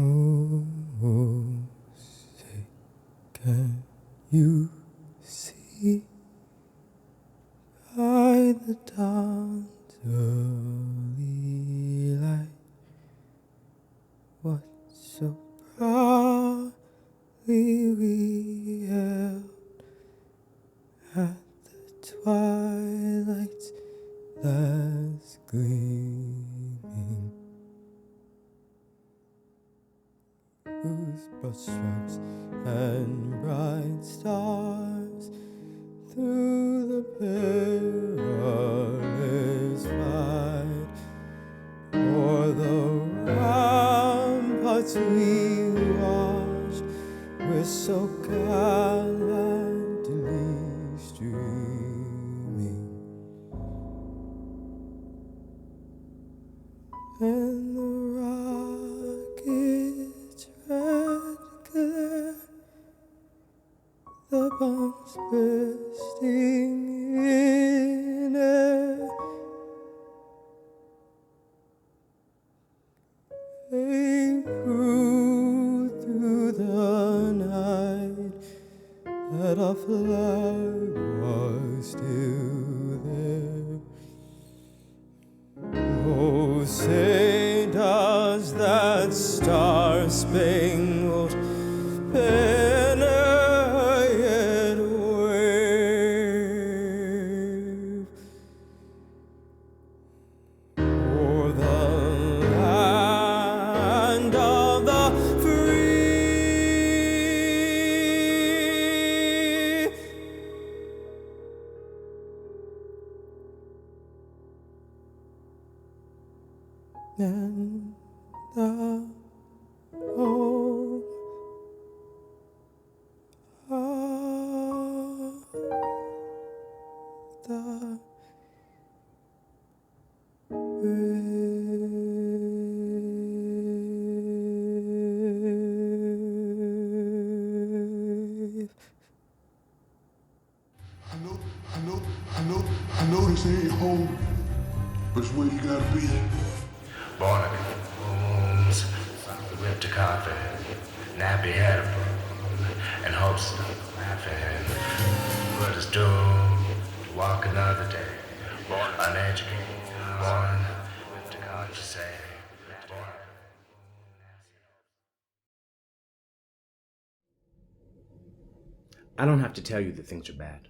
Oh, say, can you see by the dawn's early light what so proudly we held at the twilight's last gleaming? Whose broad stripes and bright stars through the perilous fight o'er the ramparts we watched were so gallantly streaming, and the rocket's red glare, the bombs bursting in air, they proved through the night that our flag was still there. Oh, say does that star-spangled banner yet wave o'er the land of the free? And the home of the brave. I know this ain't home, but it's where you gotta be. Born in wounds, ripped a coffin, nappy head of bone, and hopes of laughing. But it's doomed to walk another day. Born uneducated, born ripped a coffin, say. I don't have to tell you that things are bad.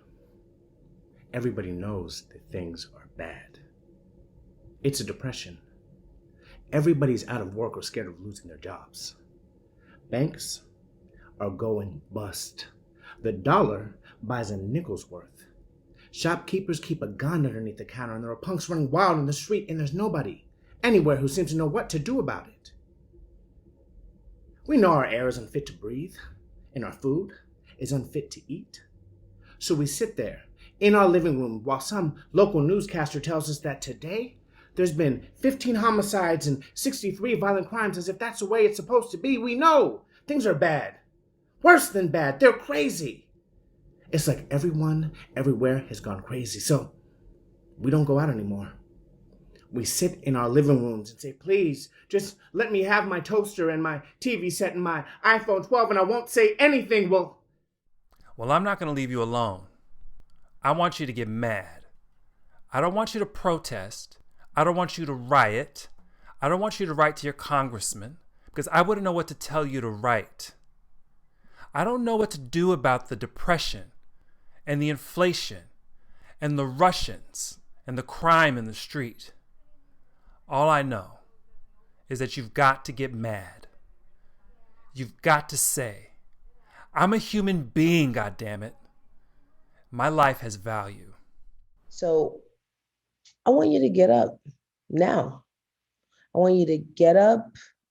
Everybody knows that things are bad. It's a depression. Everybody's out of work or scared of losing their jobs. Banks are going bust. The dollar buys a nickel's worth. Shopkeepers keep a gun underneath the counter, and there are punks running wild in the street, and there's nobody anywhere who seems to know what to do about it. We know our air is unfit to breathe, and our food is unfit to eat. So we sit there in our living room while some local newscaster tells us that today there's been 15 homicides and 63 violent crimes, as if that's the way it's supposed to be. We know things are bad. Worse than bad. They're crazy. It's like everyone everywhere has gone crazy. So we don't go out anymore. We sit in our living rooms and say, please, just let me have my toaster and my TV set and my iPhone 12 and I won't say anything. Well, I'm not going to leave you alone. I want you to get mad. I don't want you to protest. I don't want you to riot. I don't want you to write to your congressman because I wouldn't know what to tell you to write. I don't know what to do about the depression and the inflation and the Russians and the crime in the street. All I know is that you've got to get mad. You've got to say, I'm a human being, goddammit. My life has value. So I want you to get up now. I want you to get up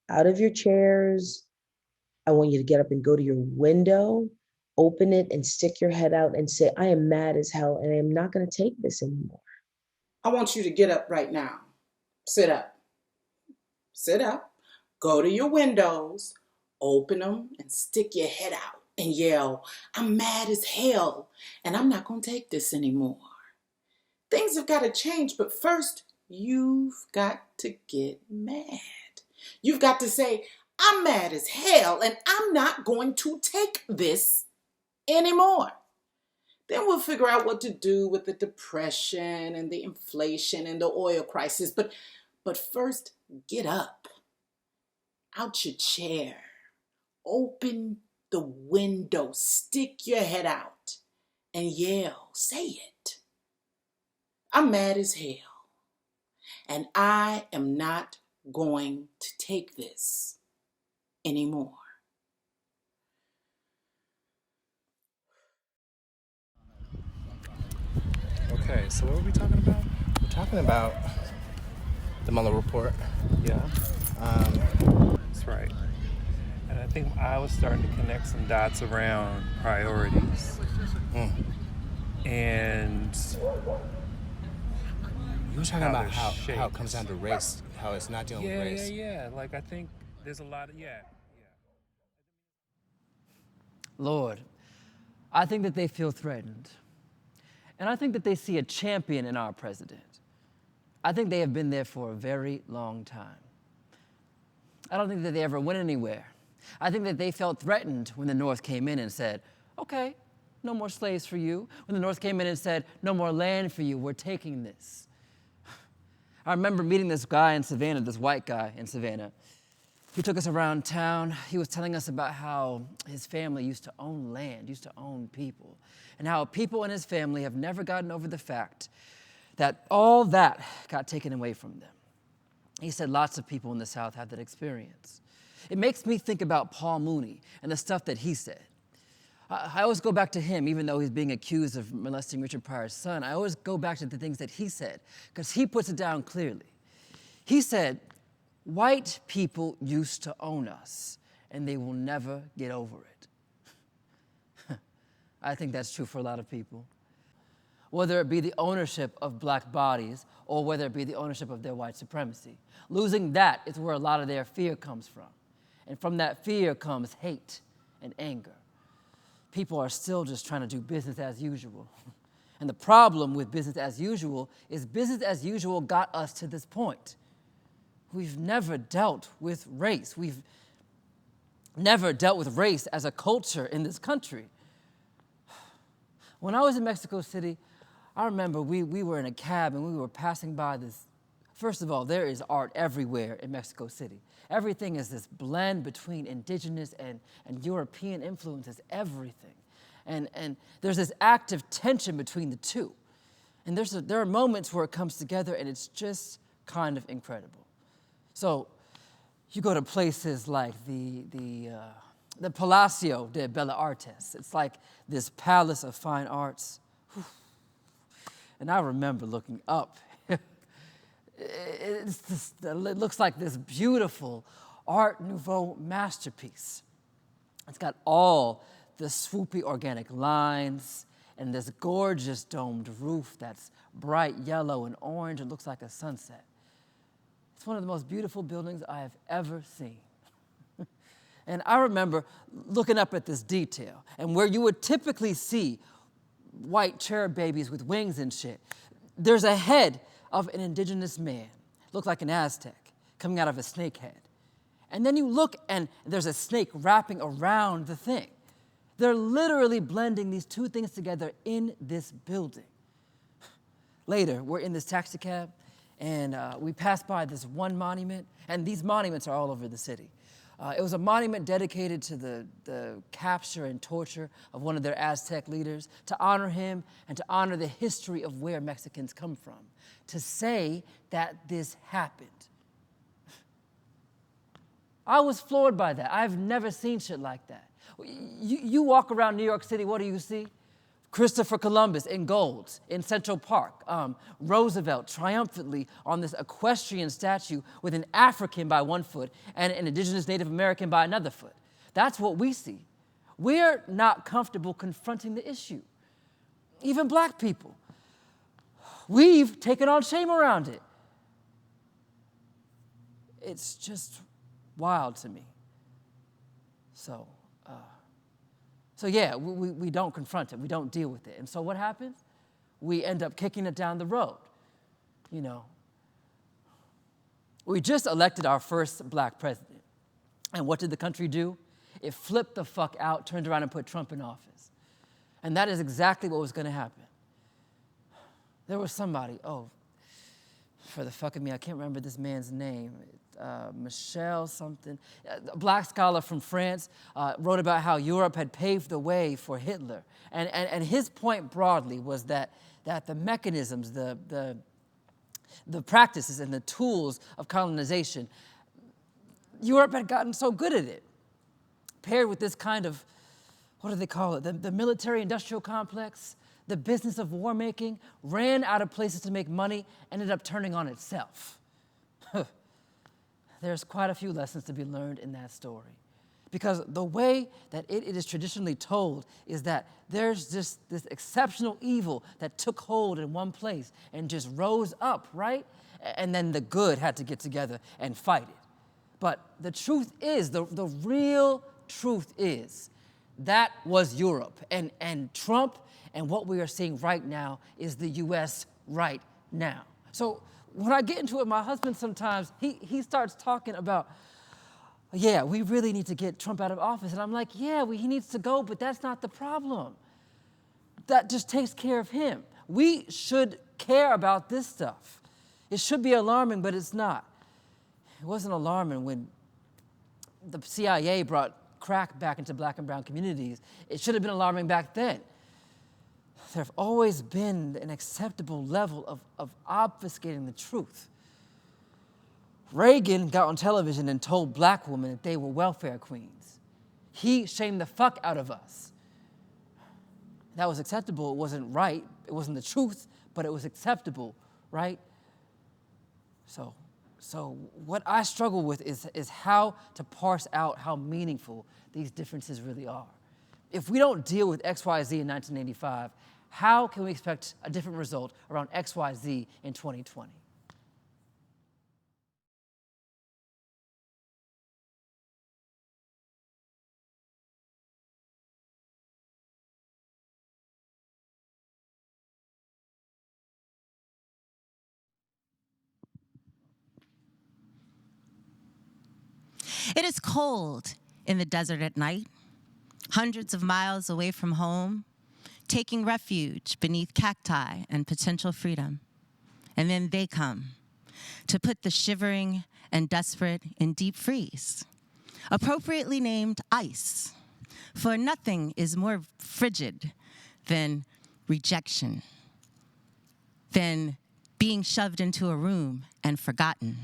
out of your chairs. I want you to get up and go to your window, open it and stick your head out and say, I am mad as hell and I am not going to take this anymore. I want you to get up right now. Sit up. Sit up. Go to your windows, open them and stick your head out and yell, I'm mad as hell and I'm not going to take this anymore. Things have got to change, but first you've got to get mad. You've got to say, I'm mad as hell, and I'm not going to take this anymore. Then we'll figure out what to do with the depression and the inflation and the oil crisis. But first, get up out your chair, open the window, stick your head out, and yell, say it. I'm mad as hell, and I am not going to take this anymore. Okay, so what are we talking about? We're talking about the Mueller report. Yeah, that's right. And I think I was starting to connect some dots around priorities. And You were talking how about they're how shaped. it comes down to race, how it's not dealing with race. Yeah. Like, I think there's a lot of, Lord, I think that they feel threatened. And I think that they see a champion in our president. I think they have been there for a very long time. I don't think that they ever went anywhere. I think that they felt threatened when the North came in and said, okay, no more slaves for you. When the North came in and said, no more land for you, we're taking this. I remember meeting this guy in Savannah, this white guy in Savannah. He took us around town. He was telling us about how his family used to own land, used to own people, and how people in his family have never gotten over the fact that all that got taken away from them. He said lots of people in the South have that experience. It makes me think about Paul Mooney and the stuff that he said. I always go back to him, even though he's being accused of molesting Richard Pryor's son. I always go back to the things that he said, because he puts it down clearly. He said, white people used to own us, and they will never get over it. I think that's true for a lot of people. Whether it be the ownership of black bodies or whether it be the ownership of their white supremacy. Losing that is where a lot of their fear comes from. And from that fear comes hate and anger. People are still just trying to do business as usual. And the problem with business as usual is business as usual got us to this point. We've never dealt with race. We've never dealt with race as a culture in this country. When I was in Mexico City, I remember we were in a cab and we were passing by this. First of all, there is art everywhere in Mexico City. Everything is this blend between indigenous and European influences, everything. And there's this active tension between the two. And there are moments where it comes together and it's just kind of incredible. So you go to places like the Palacio de Bellas Artes. It's like this palace of fine arts. And I remember looking up. It looks like this beautiful Art Nouveau masterpiece. It's got all the swoopy organic lines and this gorgeous domed roof that's bright yellow and orange. It looks like a sunset. It's one of the most beautiful buildings I have ever seen. And I remember looking up at this detail, and where you would typically see white cherub babies with wings and shit, there's a head of an indigenous man, looked like an Aztec, coming out of a snake head. And then you look and there's a snake wrapping around the thing. They're literally blending these two things together in this building. Later, we're in this taxi cab and we pass by this one monument, and these monuments are all over the city. It was a monument dedicated to the capture and torture of one of their Aztec leaders, to honor him and to honor the history of where Mexicans come from, to say that this happened. I was floored by that. I've never seen shit like that. You walk around New York City, what do you see? Christopher Columbus in gold in Central Park. Roosevelt triumphantly on this equestrian statue with an African by one foot and an indigenous Native American by another foot. That's what we see. We're not comfortable confronting the issue. Even black people. We've taken on shame around it. It's just wild to me. So yeah, we don't confront it. We don't deal with it. And so what happens? We end up kicking it down the road. You know, we just elected our first black president. And what did the country do? It flipped the fuck out, turned around and put Trump in office. And that is exactly what was going to happen. There was somebody, for the fuck of me, I can't remember this man's name. Michel something, a black scholar from France, wrote about how Europe had paved the way for Hitler. And his point broadly was that the mechanisms, the practices and the tools of colonization, Europe had gotten so good at it, paired with this kind of, what do they call it, the military-industrial complex, the business of war making, ran out of places to make money, ended up turning on itself. There's quite a few lessons to be learned in that story. Because the way that it is traditionally told is that there's just this exceptional evil that took hold in one place and just rose up, right? And then the good had to get together and fight it. But the truth is, the real truth is, that was Europe. And Trump and what we are seeing right now is the US right now. So when I get into it, my husband sometimes, he starts talking about, yeah, we really need to get Trump out of office. And I'm like, yeah, he needs to go, but that's not the problem. That just takes care of him. We should care about this stuff. It should be alarming, but it's not. It wasn't alarming when the CIA brought crack back into black and brown communities. It should have been alarming back then. There have always been an acceptable level of obfuscating the truth. Reagan got on television and told black women that they were welfare queens. He shamed the fuck out of us. That was acceptable. It wasn't right. It wasn't the truth, but it was acceptable, right? So what I struggle with is how to parse out how meaningful these differences really are. If we don't deal with XYZ in 1985, how can we expect a different result around XYZ in 2020? It is cold in the desert at night, hundreds of miles away from home, taking refuge beneath cacti and potential freedom. And then they come to put the shivering and desperate in deep freeze, appropriately named ice, for nothing is more frigid than rejection, than being shoved into a room and forgotten,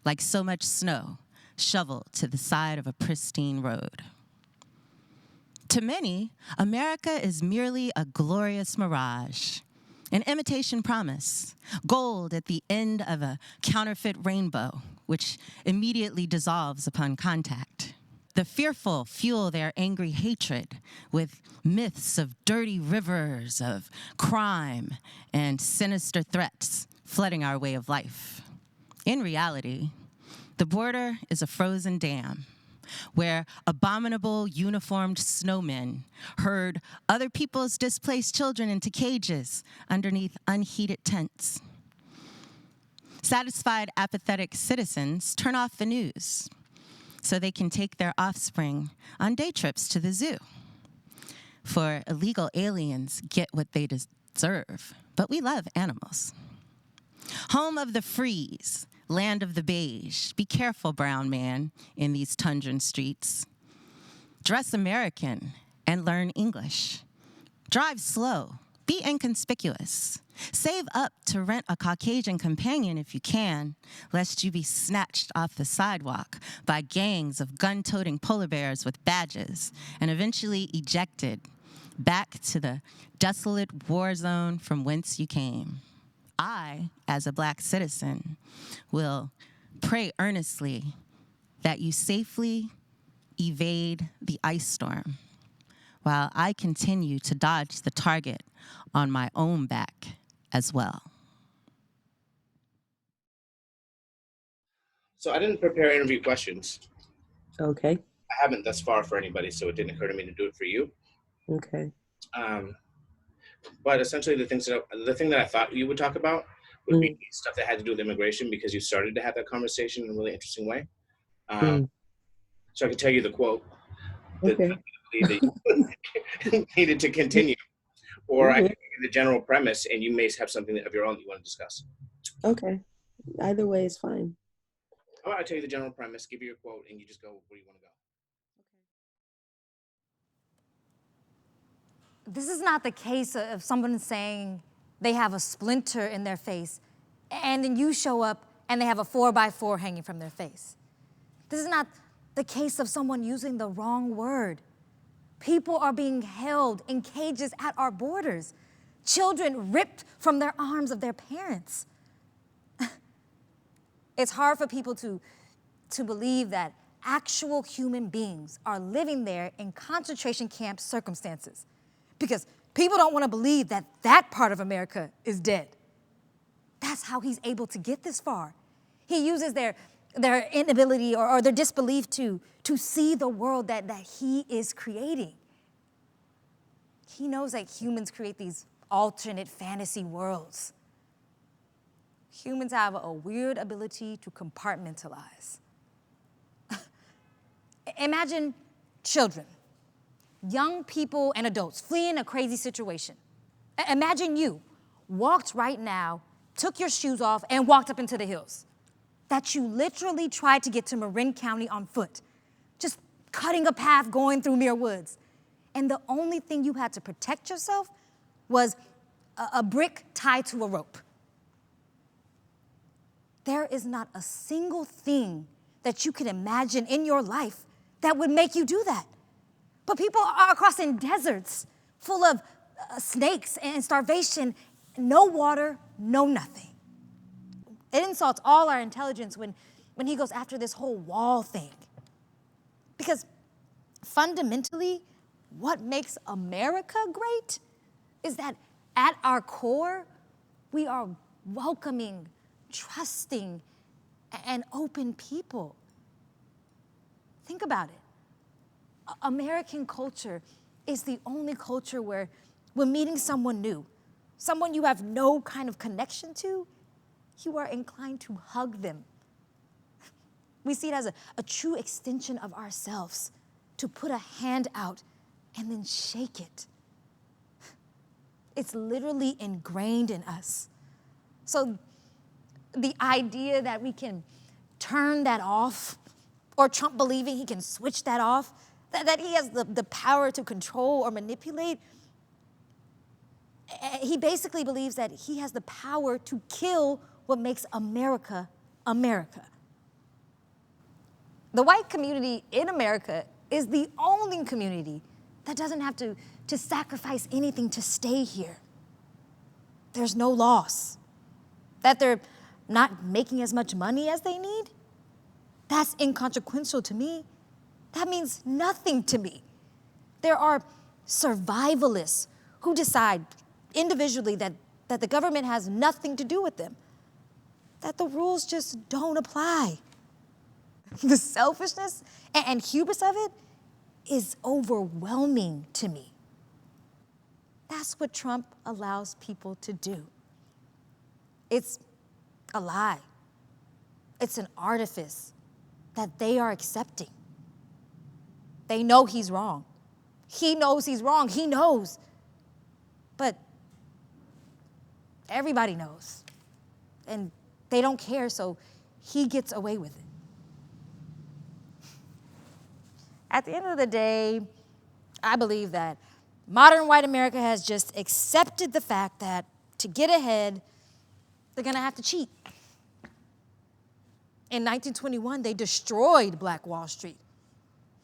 like so much snow shoveled to the side of a pristine road. To many, America is merely a glorious mirage, an imitation promise, gold at the end of a counterfeit rainbow, which immediately dissolves upon contact. The fearful fuel their angry hatred with myths of dirty rivers, of crime, and sinister threats flooding our way of life. In reality, the border is a frozen dam where abominable uniformed snowmen herd other people's displaced children into cages underneath unheated tents. Satisfied, apathetic citizens turn off the news so they can take their offspring on day trips to the zoo. For illegal aliens get what they deserve, but we love animals. Home of the freeze, land of the beige. Be careful, brown man, in these tundran streets. Dress American and learn English. Drive slow. Be inconspicuous. Save up to rent a Caucasian companion if you can, lest you be snatched off the sidewalk by gangs of gun-toting polar bears with badges and eventually ejected back to the desolate war zone from whence you came. I, as a Black citizen, will pray earnestly that you safely evade the ice storm while I continue to dodge the target on my own back as well. So I didn't prepare interview questions. Okay. I haven't thus far for anybody, so it didn't occur to me to do it for you. Okay. But essentially, the thing that I thought you would talk about would be stuff that had to do with immigration, because you started to have that conversation in a really interesting way. so I can tell you the quote that Okay. I believe that you needed to continue, or I can give you the general premise, and you may have something of your own that you want to discuss. Okay. Either way is fine. How about I tell you the general premise, give you your quote, and you just go where you want to go. This is not the case of someone saying they have a splinter in their face, and then you show up and they have a 4x4 hanging from their face. This is not the case of someone using the wrong word. People are being held in cages at our borders. Children ripped from their arms of their parents. It's hard for people to believe that actual human beings are living there in concentration camp circumstances, because people don't want to believe that that part of America is dead. That's how he's able to get this far. He uses their inability or their disbelief to see the world that he is creating. He knows that humans create these alternate fantasy worlds. Humans have a weird ability to compartmentalize. Imagine children, young people and adults fleeing a crazy situation. Imagine you walked right now, took your shoes off, and walked up into the hills. That you literally tried to get to Marin County on foot, just cutting a path going through Muir Woods. And the only thing you had to protect yourself was a brick tied to a rope. There is not a single thing that you can imagine in your life that would make you do that. But people are crossing deserts full of snakes and starvation, no water, no nothing. It insults all our intelligence when he goes after this whole wall thing. Because fundamentally, what makes America great is that at our core, we are welcoming, trusting, and open people. Think about it. American culture is the only culture where when meeting someone new, someone you have no kind of connection to, you are inclined to hug them. We see it as a true extension of ourselves, to put a hand out and then shake it. It's literally ingrained in us. So the idea that we can turn that off, or Trump believing he can switch that off, that he has the power to control or manipulate, he basically believes that he has the power to kill what makes America, America. The white community in America is the only community that doesn't have to sacrifice anything to stay here. There's no loss. That they're not making as much money as they need, that's inconsequential to me. That means nothing to me. There are survivalists who decide individually that the government has nothing to do with them, that the rules just don't apply. The selfishness and hubris of it is overwhelming to me. That's what Trump allows people to do. It's a lie. It's an artifice that they are accepting. They know he's wrong. He knows he's wrong. He knows. But everybody knows. And they don't care, so he gets away with it. At the end of the day, I believe that modern white America has just accepted the fact that to get ahead, they're gonna have to cheat. In 1921, they destroyed Black Wall Street.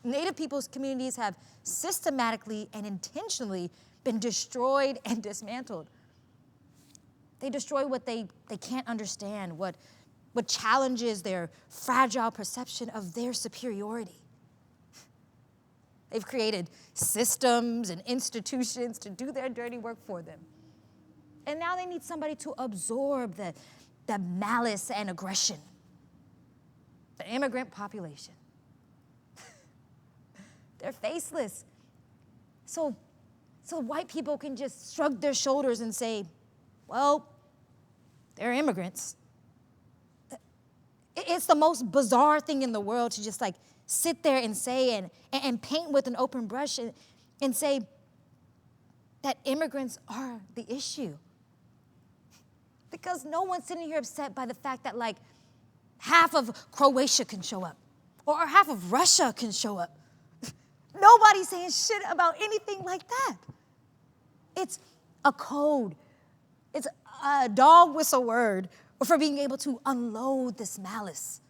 Native people's communities have systematically and intentionally been destroyed and dismantled. They destroy what they can't understand, what challenges their fragile perception of their superiority. They've created systems and institutions to do their dirty work for them. And now they need somebody to absorb the malice and aggression. The immigrant population. They're faceless. So white people can just shrug their shoulders and say, well, they're immigrants. It's the most bizarre thing in the world to just like sit there and say and paint with an open brush and say that immigrants are the issue. Because no one's sitting here upset by the fact that like half of Croatia can show up or half of Russia can show up. Nobody's saying shit about anything like that. It's a code. It's a dog whistle word for being able to unload this malice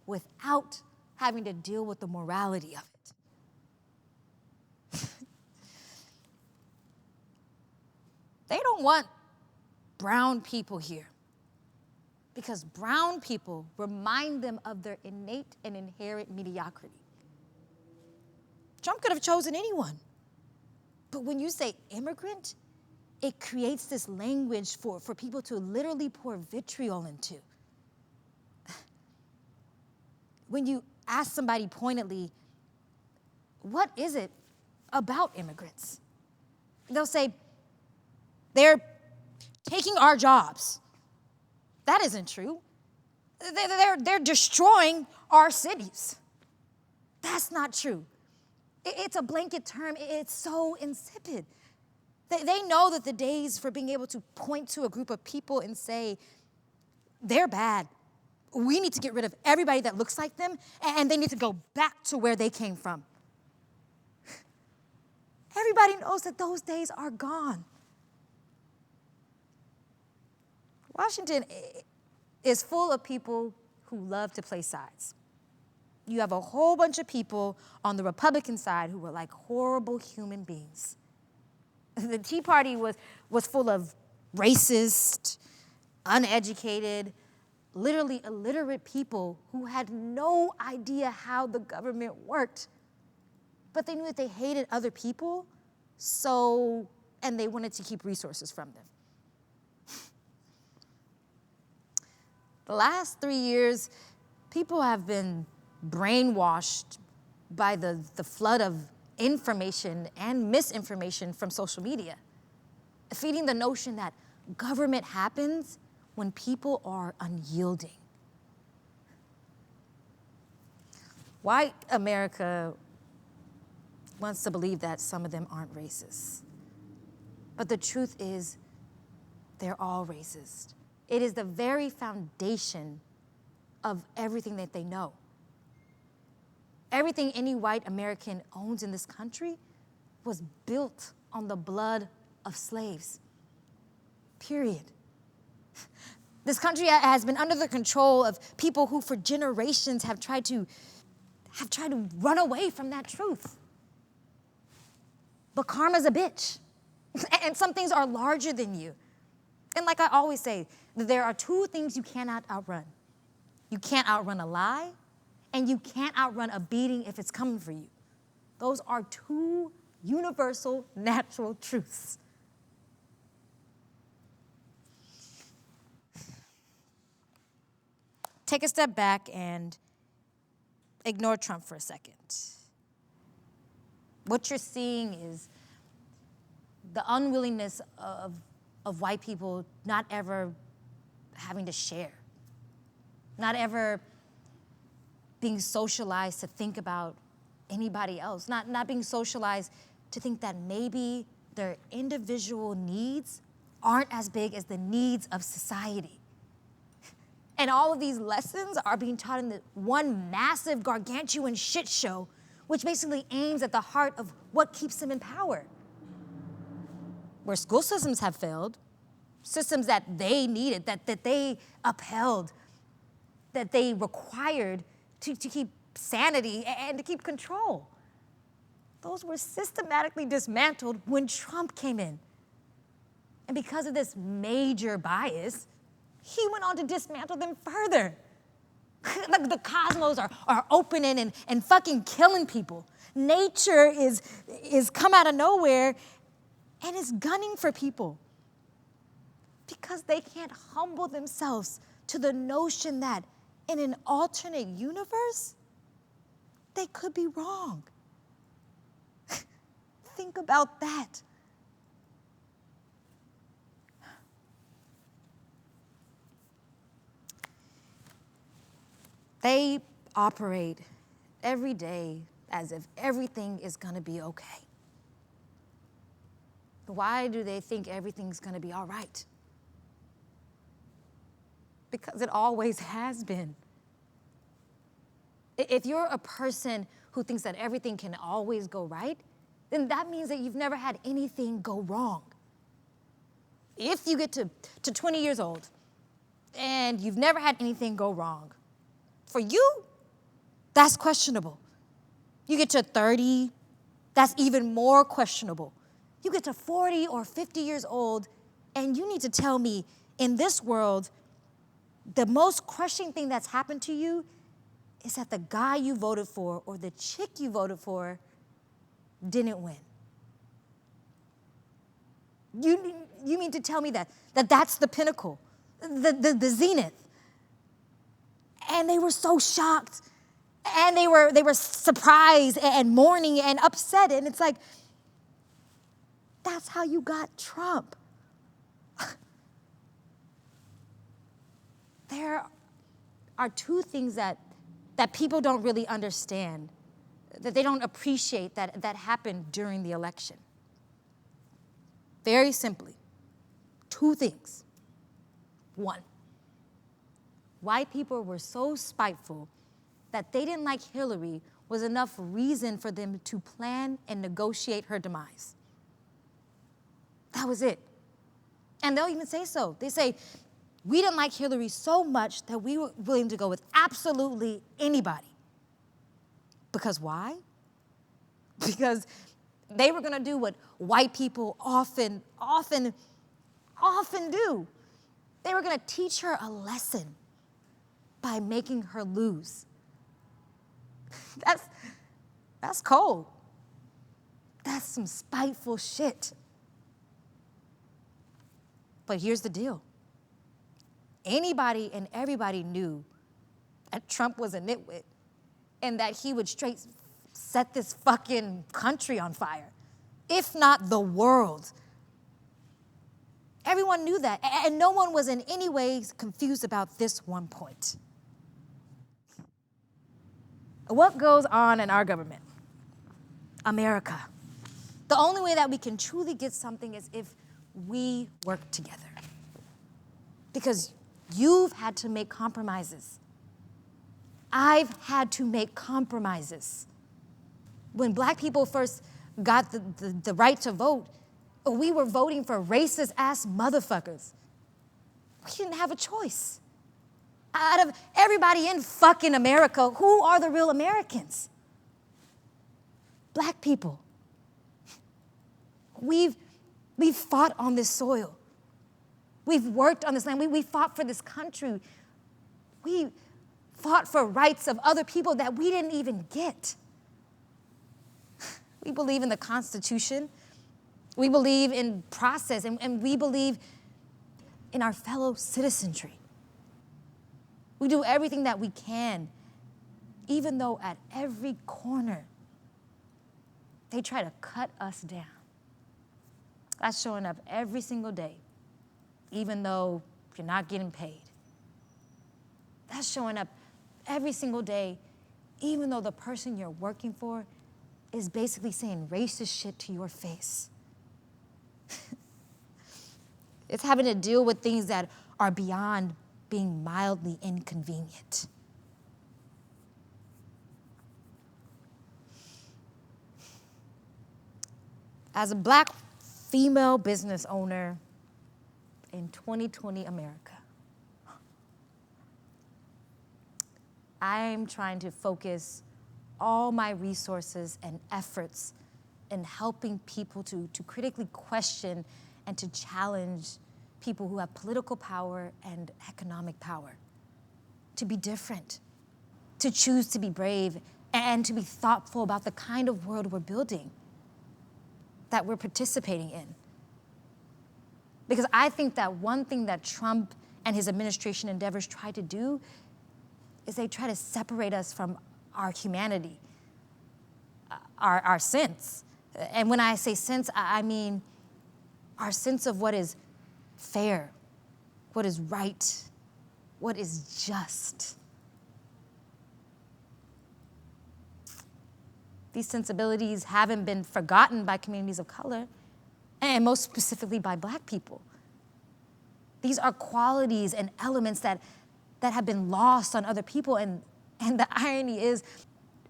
without having to deal with the morality of it. They don't want brown people here because brown people remind them of their innate and inherent mediocrity. Trump could have chosen anyone. But when you say immigrant, it creates this language for people to literally pour vitriol into. When you ask somebody pointedly, what is it about immigrants? They'll say, they're taking our jobs. That isn't true. They're destroying our cities. That's not true. It's a blanket term. It's so insipid. They know that the days for being able to point to a group of people and say, they're bad. We need to get rid of everybody that looks like them, and they need to go back to where they came from. Everybody knows that those days are gone. Washington is full of people who love to play sides. You have a whole bunch of people on the Republican side who were like horrible human beings. The Tea Party was full of racist, uneducated, literally illiterate people who had no idea how the government worked. But they knew that they hated other people, and they wanted to keep resources from them. The last 3 years, people have been brainwashed by the flood of information and misinformation from social media, feeding the notion that government happens when people are unyielding. White America wants to believe that some of them aren't racist. But the truth is, they're all racist. It is the very foundation of everything that they know. Everything any white American owns in this country was built on the blood of slaves. Period. This country has been under the control of people who for generations have tried to run away from that truth. But karma's a bitch. And some things are larger than you. And like I always say, there are two things you cannot outrun. You can't outrun a lie, and you can't outrun a beating if it's coming for you. Those are two universal natural truths. Take a step back and ignore Trump for a second. What you're seeing is the unwillingness of white people not ever having to share, not ever being socialized to think about anybody else, not being socialized to think that maybe their individual needs aren't as big as the needs of society. And all of these lessons are being taught in the one massive gargantuan shit show, which basically aims at the heart of what keeps them in power. Where school systems have failed, systems that they needed, that they upheld, that they required to keep sanity and to keep control. Those were systematically dismantled when Trump came in. And because of this major bias, he went on to dismantle them further. The cosmos are opening and fucking killing people. Nature is come out of nowhere and is gunning for people because they can't humble themselves to the notion that in an alternate universe, they could be wrong. Think about that. They operate every day as if everything is gonna be okay. Why do they think everything's gonna be all right? Because it always has been. If you're a person who thinks that everything can always go right, then that means that you've never had anything go wrong. If you get to 20 years old and you've never had anything go wrong, for you, that's questionable. You get to 30, that's even more questionable. You get to 40 or 50 years old, and you need to tell me, in this world, the most crushing thing that's happened to you is that the guy you voted for or the chick you voted for didn't win. You mean to tell me that's the pinnacle, the zenith. And they were so shocked, and they were surprised and mourning and upset, and it's like, that's how you got Trump. There are two things that people don't really understand, that they don't appreciate that happened during the election. Very simply, two things. One, white people were so spiteful that they didn't like Hillary was enough reason for them to plan and negotiate her demise. That was it. And they'll even say so. They say, we didn't like Hillary so much that we were willing to go with absolutely anybody. Because why? Because they were gonna do what white people often do. They were gonna teach her a lesson by making her lose. That's cold. That's some spiteful shit. But here's the deal. Anybody and everybody knew that Trump was a nitwit and that he would straight set this fucking country on fire, if not the world. Everyone knew that, and no one was in any way confused about this one point. What goes on in our government? America. The only way that we can truly get something is if we work together. Because you've had to make compromises. I've had to make compromises. When black people first got the right to vote, we were voting for racist ass motherfuckers. We didn't have a choice. Out of everybody in fucking America, who are the real Americans? Black people. We've fought on this soil. We've worked on this land. We fought for this country. We fought for rights of other people that we didn't even get. We believe in the Constitution. We believe in process, and we believe in our fellow citizenry. We do everything that we can, even though at every corner they try to cut us down. That's showing up every single day, even though you're not getting paid. That's showing up every single day, even though the person you're working for is basically saying racist shit to your face. It's having to deal with things that are beyond being mildly inconvenient. As a black female business owner in 2020 America, I'm trying to focus all my resources and efforts in helping people to critically question and to challenge people who have political power and economic power, to be different, to choose to be brave, and to be thoughtful about the kind of world we're building, that we're participating in. Because I think that one thing that Trump and his administration endeavors try to do is they try to separate us from our humanity, our sense. And when I say sense, I mean our sense of what is fair, what is right, what is just. these sensibilities haven't been forgotten by communities of color, and most specifically by Black people. These are qualities and elements that have been lost on other people, and the irony is,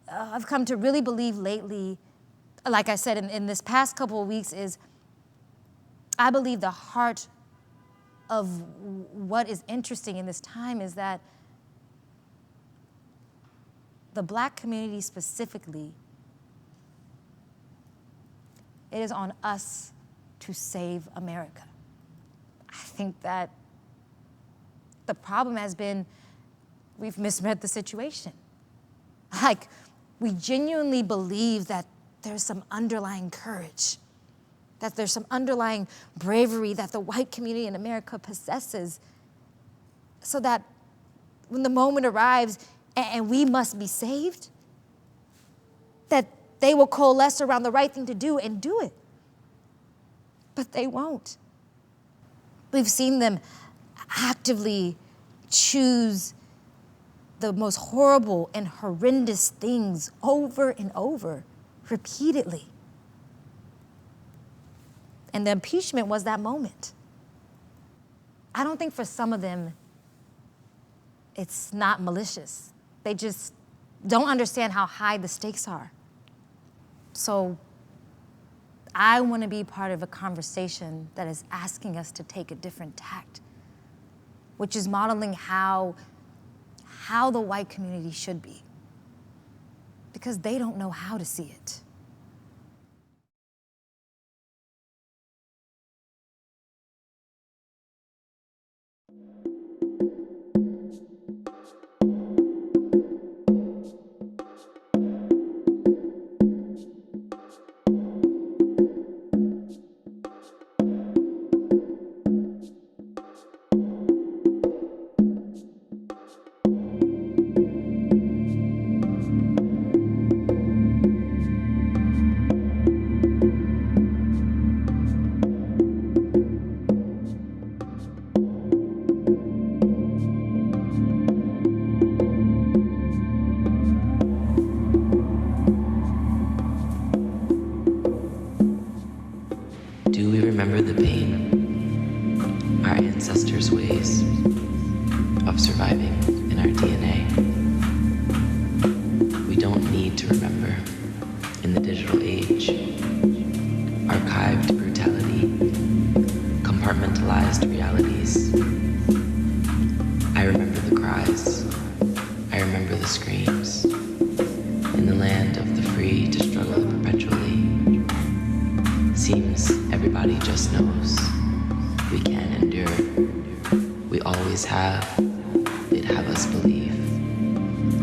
I've come to really believe lately, like I said in this past couple of weeks, is I believe the heart of what is interesting in this time is that the Black community specifically, it is on us to save America. I think that the problem has been we've misread the situation. Like, we genuinely believe that there's some underlying courage, that there's some underlying bravery that the white community in America possesses, so that when the moment arrives and we must be saved, that they will coalesce around the right thing to do and do it. But they won't. We've seen them actively choose the most horrible and horrendous things over and over, repeatedly. And the impeachment was that moment. I don't think for some of them, it's not malicious. They just don't understand how high the stakes are. So I want to be part of a conversation that is asking us to take a different tact, which is modeling how the white community should be, because they don't know how to see it. Do we remember the pain, our ancestors' ways of surviving in our DNA? We don't need to remember in the digital age. Archived brutality, compartmentalized realities. I remember the cries, I remember the screams, in the land of the free to struggle perpetually. Seems everybody just knows we can endure. We always have. They'd have us believe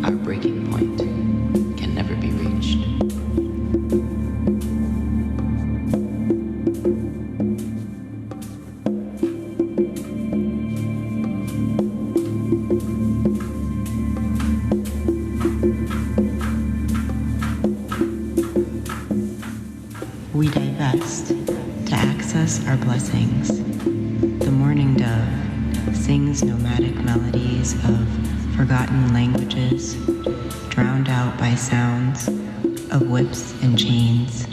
our breaking point can never be reached. We divest to access our blessings. The morning dove sings nomadic melodies of forgotten languages, drowned out by sounds of whips and chains.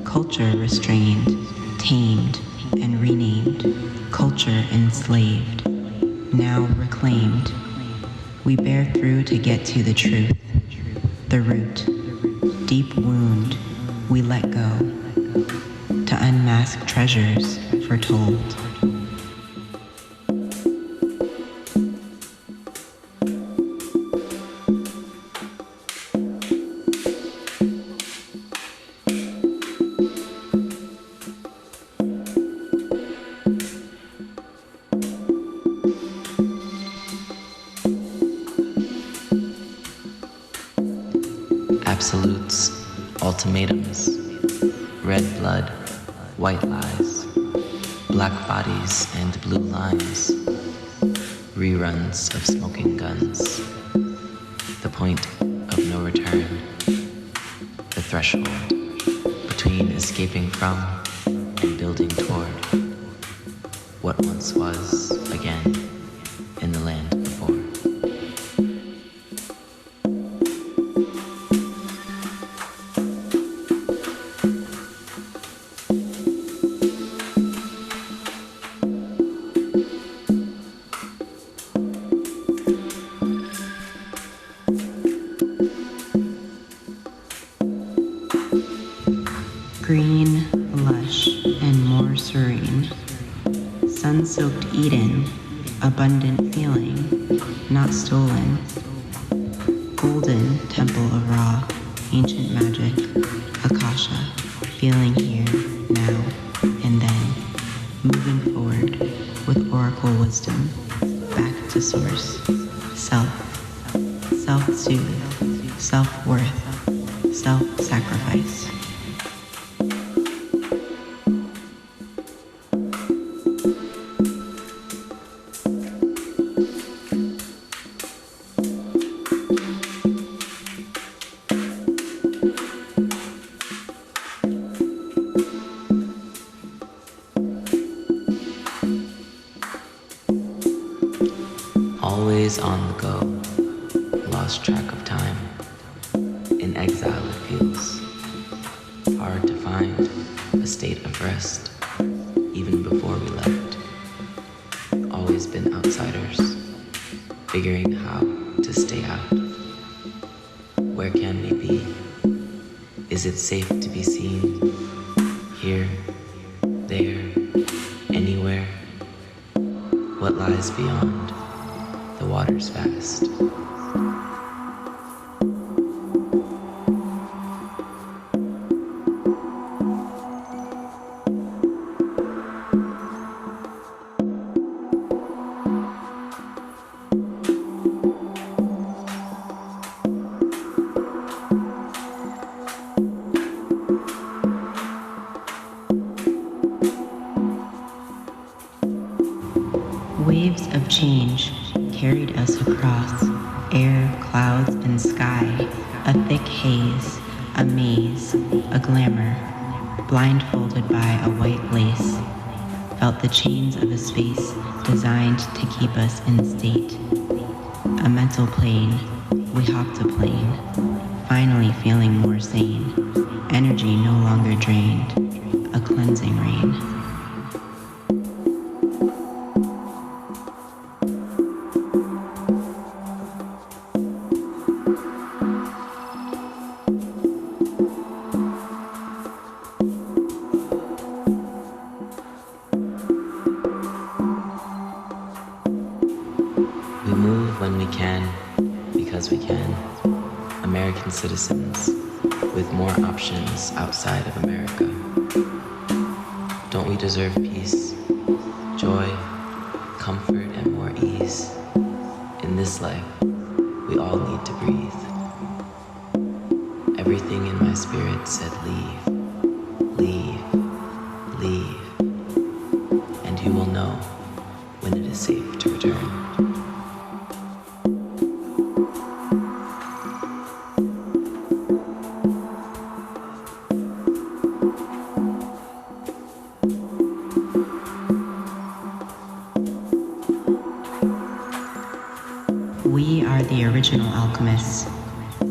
Culture restrained, tamed, and renamed. Culture enslaved, now reclaimed. We bear through to get to the truth, the root, deep wound. We let go to unmask treasures foretold. Absolutes, ultimatums, red blood, white lies, black bodies and blue lines, reruns of smoking guns, the point of no return, the threshold between escaping from and building toward what once was again in the land before. Green, lush, and more serene. Sun-soaked Eden, abundant feeling, not stolen. Golden temple of Ra, ancient magic, Akasha, feeling here, now, and then. Moving forward with oracle wisdom, back to source. Self, self-soothe, self-worth, self-sacrifice. Always on the go, lost track of time. In exile it feels hard to find a state of rest, even before we left. Always been outsiders, figuring how to stay out. Where can we be? Is it safe to be seen? Here, there, anywhere? What lies beyond? The water's vast. Waves of change carried us across air, clouds, and sky, a thick haze, a maze, a glamour, blindfolded by a white lace, felt the chains of a space designed to keep us in state. A mental plane, we hopped a plane, finally feeling more sane, energy no longer drained, a cleansing rain. We move when we can, because we can. American citizens with more options outside of America. Don't we deserve peace, joy, comfort, and more ease? In this life, we all need to breathe. Everything in my spirit said leave, leave, leave. And you will know when it is safe to return. We are the original alchemists,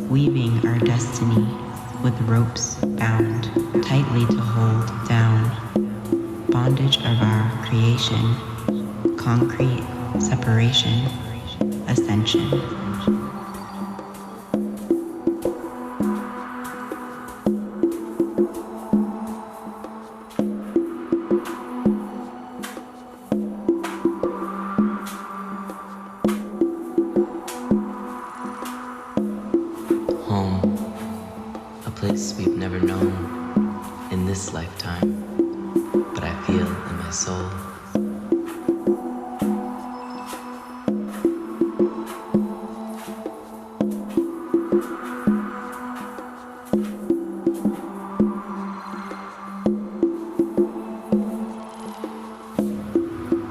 weaving our destiny with ropes bound tightly to hold down. Bondage of our creation, concrete separation, ascension. Home, a place we've never known in this lifetime, but I feel in my soul.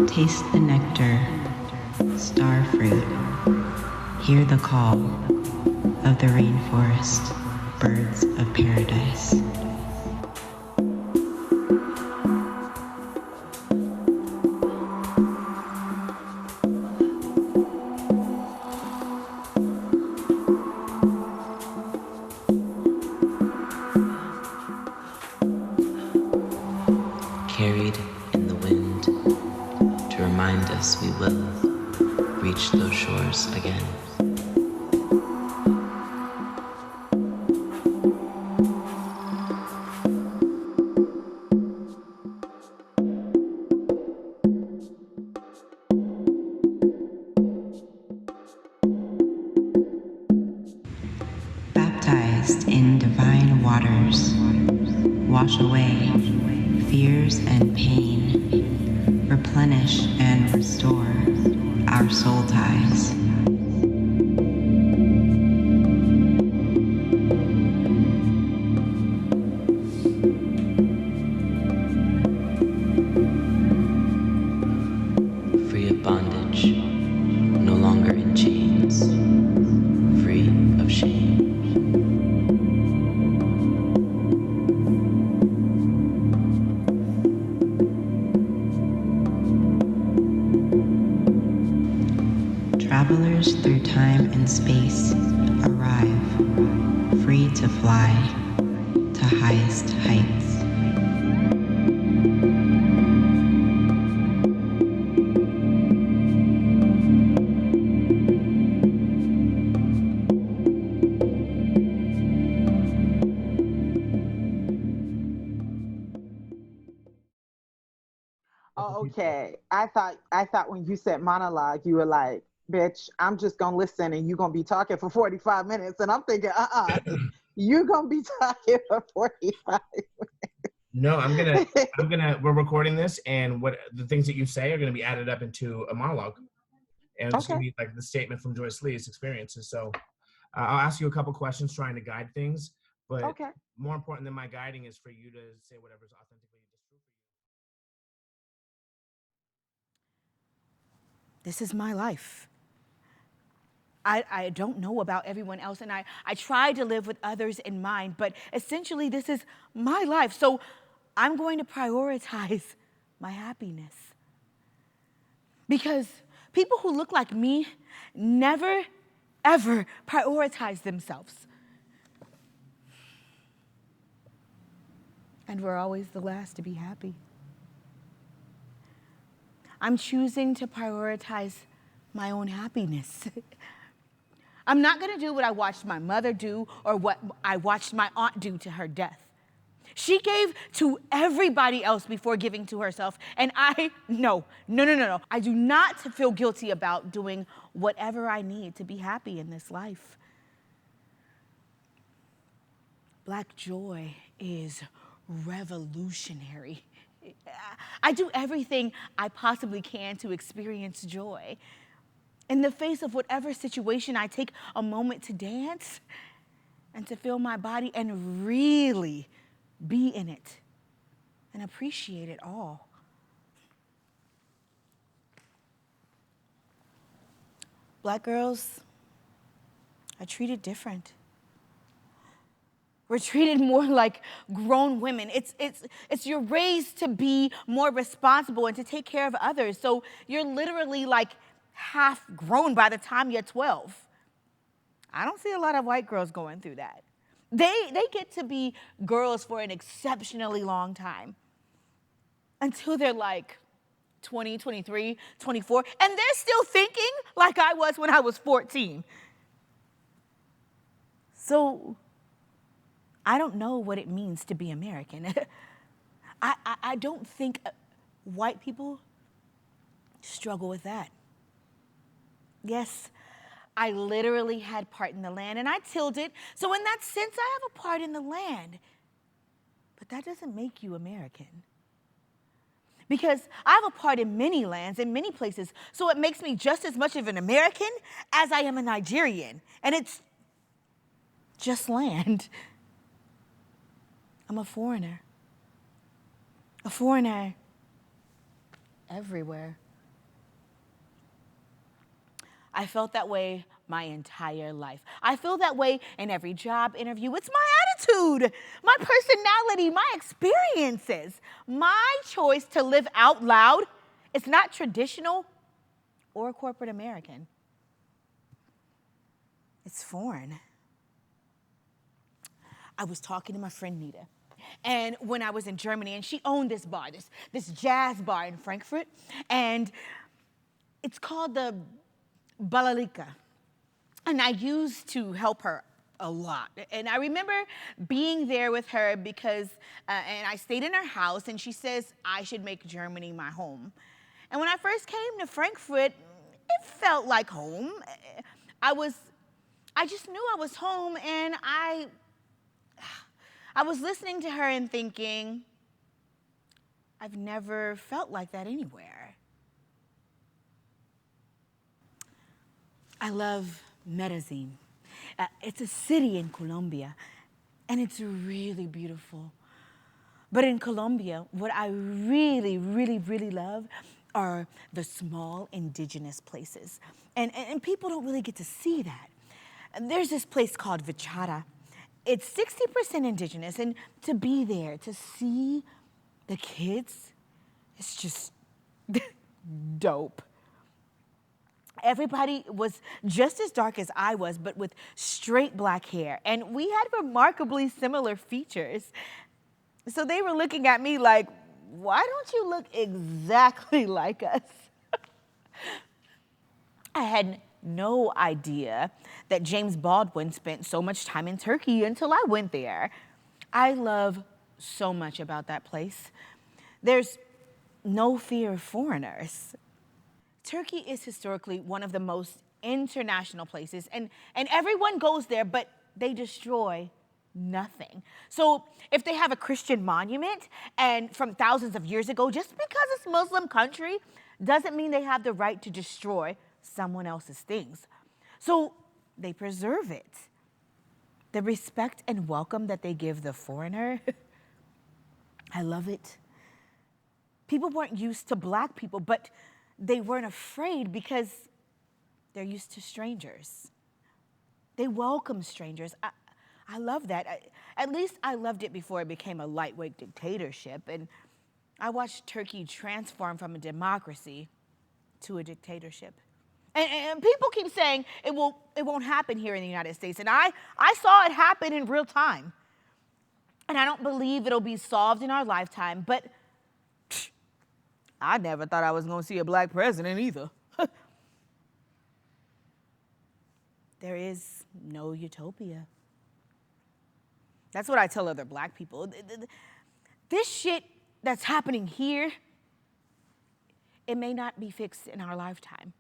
Taste the nectar, star fruit. Hear the call of the rainforest, birds of paradise. Carried in the wind to remind us we will reach those shores again. baptized in divine waters. Wash away fears and pain. Replenish and restore our soul ties. Free of bondage, no longer in chains, free of shame. Travelers through time and space arrive, free to fly to highest heights. Oh, okay. I thought when you said monologue, you were like, bitch, I'm just gonna listen and you're gonna be talking for 45 minutes. And I'm thinking, you're gonna be talking for 45 No, we're recording this, and what the things that you say are gonna be added up into a monologue. And it's gonna be like the statement from Joyce Lee's experiences. So I'll ask you a couple questions trying to guide things, but more important than my guiding is for you to say whatever's authentically just true for you. This is my life. I don't know about everyone else, and I try to live with others in mind, but essentially this is my life. So I'm going to prioritize my happiness. Because people who look like me never, ever prioritize themselves. And we're always the last to be happy. I'm choosing to prioritize my own happiness. I'm not gonna do what I watched my mother do or what I watched my aunt do to her death. She gave to everybody else before giving to herself, and no. I do not feel guilty about doing whatever I need to be happy in this life. Black joy is revolutionary. I do everything I possibly can to experience joy. In the face of whatever situation, I take a moment to dance and to feel my body and really be in it and appreciate it all. Black girls are treated different. We're treated more like grown women. You're raised to be more responsible and to take care of others. So you're literally like half grown by the time you're 12. I don't see a lot of white girls going through that. They get to be girls for an exceptionally long time until they're like 20, 23, 24, and they're still thinking like I was when I was 14. So I don't know what it means to be American. I don't think white people struggle with that. Yes, I literally had part in the land and I tilled it. So in that sense, I have a part in the land. But that doesn't make you American. Because I have a part in many lands, in many places. So it makes me just as much of an American as I am a Nigerian. And it's just land. I'm a foreigner. A foreigner everywhere. I felt that way my entire life. I feel that way in every job interview. It's my attitude, my personality, my experiences. My choice to live out loud is not traditional or corporate American. It's foreign. I was talking to my friend Nita. And when I was in Germany, and she owned this bar, this jazz bar in Frankfurt, and it's called the Balalika. And I used to help her a lot. And I remember being there with her because, and I stayed in her house, and she says I should make Germany my home. And when I first came to Frankfurt, it felt like home. I just knew I was home, and I I was listening to her and thinking, I've never felt like that anywhere. I love Medellin. It's a city in Colombia, and it's really beautiful. But in Colombia, what I really, really, really love are the small indigenous places. And people don't really get to see that. There's this place called Vichada. It's 60% indigenous, and to be there, to see the kids, it's just dope. Everybody was just as dark as I was, but with straight black hair. And we had remarkably similar features. So they were looking at me like, why don't you look exactly like us? I had no idea that James Baldwin spent so much time in Turkey until I went there. I love so much about that place. There's no fear of foreigners. Turkey is historically one of the most international places, and everyone goes there, but they destroy nothing. So if they have a Christian monument and from thousands of years ago, just because it's a Muslim country doesn't mean they have the right to destroy someone else's things. So they preserve it. The respect and welcome that they give the foreigner, I love it. People weren't used to black people, but they weren't afraid because they're used to strangers. They welcome strangers. I love that. At least I loved it before it became a lightweight dictatorship. And I watched Turkey transform from a democracy to a dictatorship. And people keep saying it won't happen here in the United States. And I saw it happen in real time. And I don't believe it'll be solved in our lifetime, but I never thought I was going to see a black president either. There is no utopia. That's what I tell other black people. This shit that's happening here, it may not be fixed in our lifetime,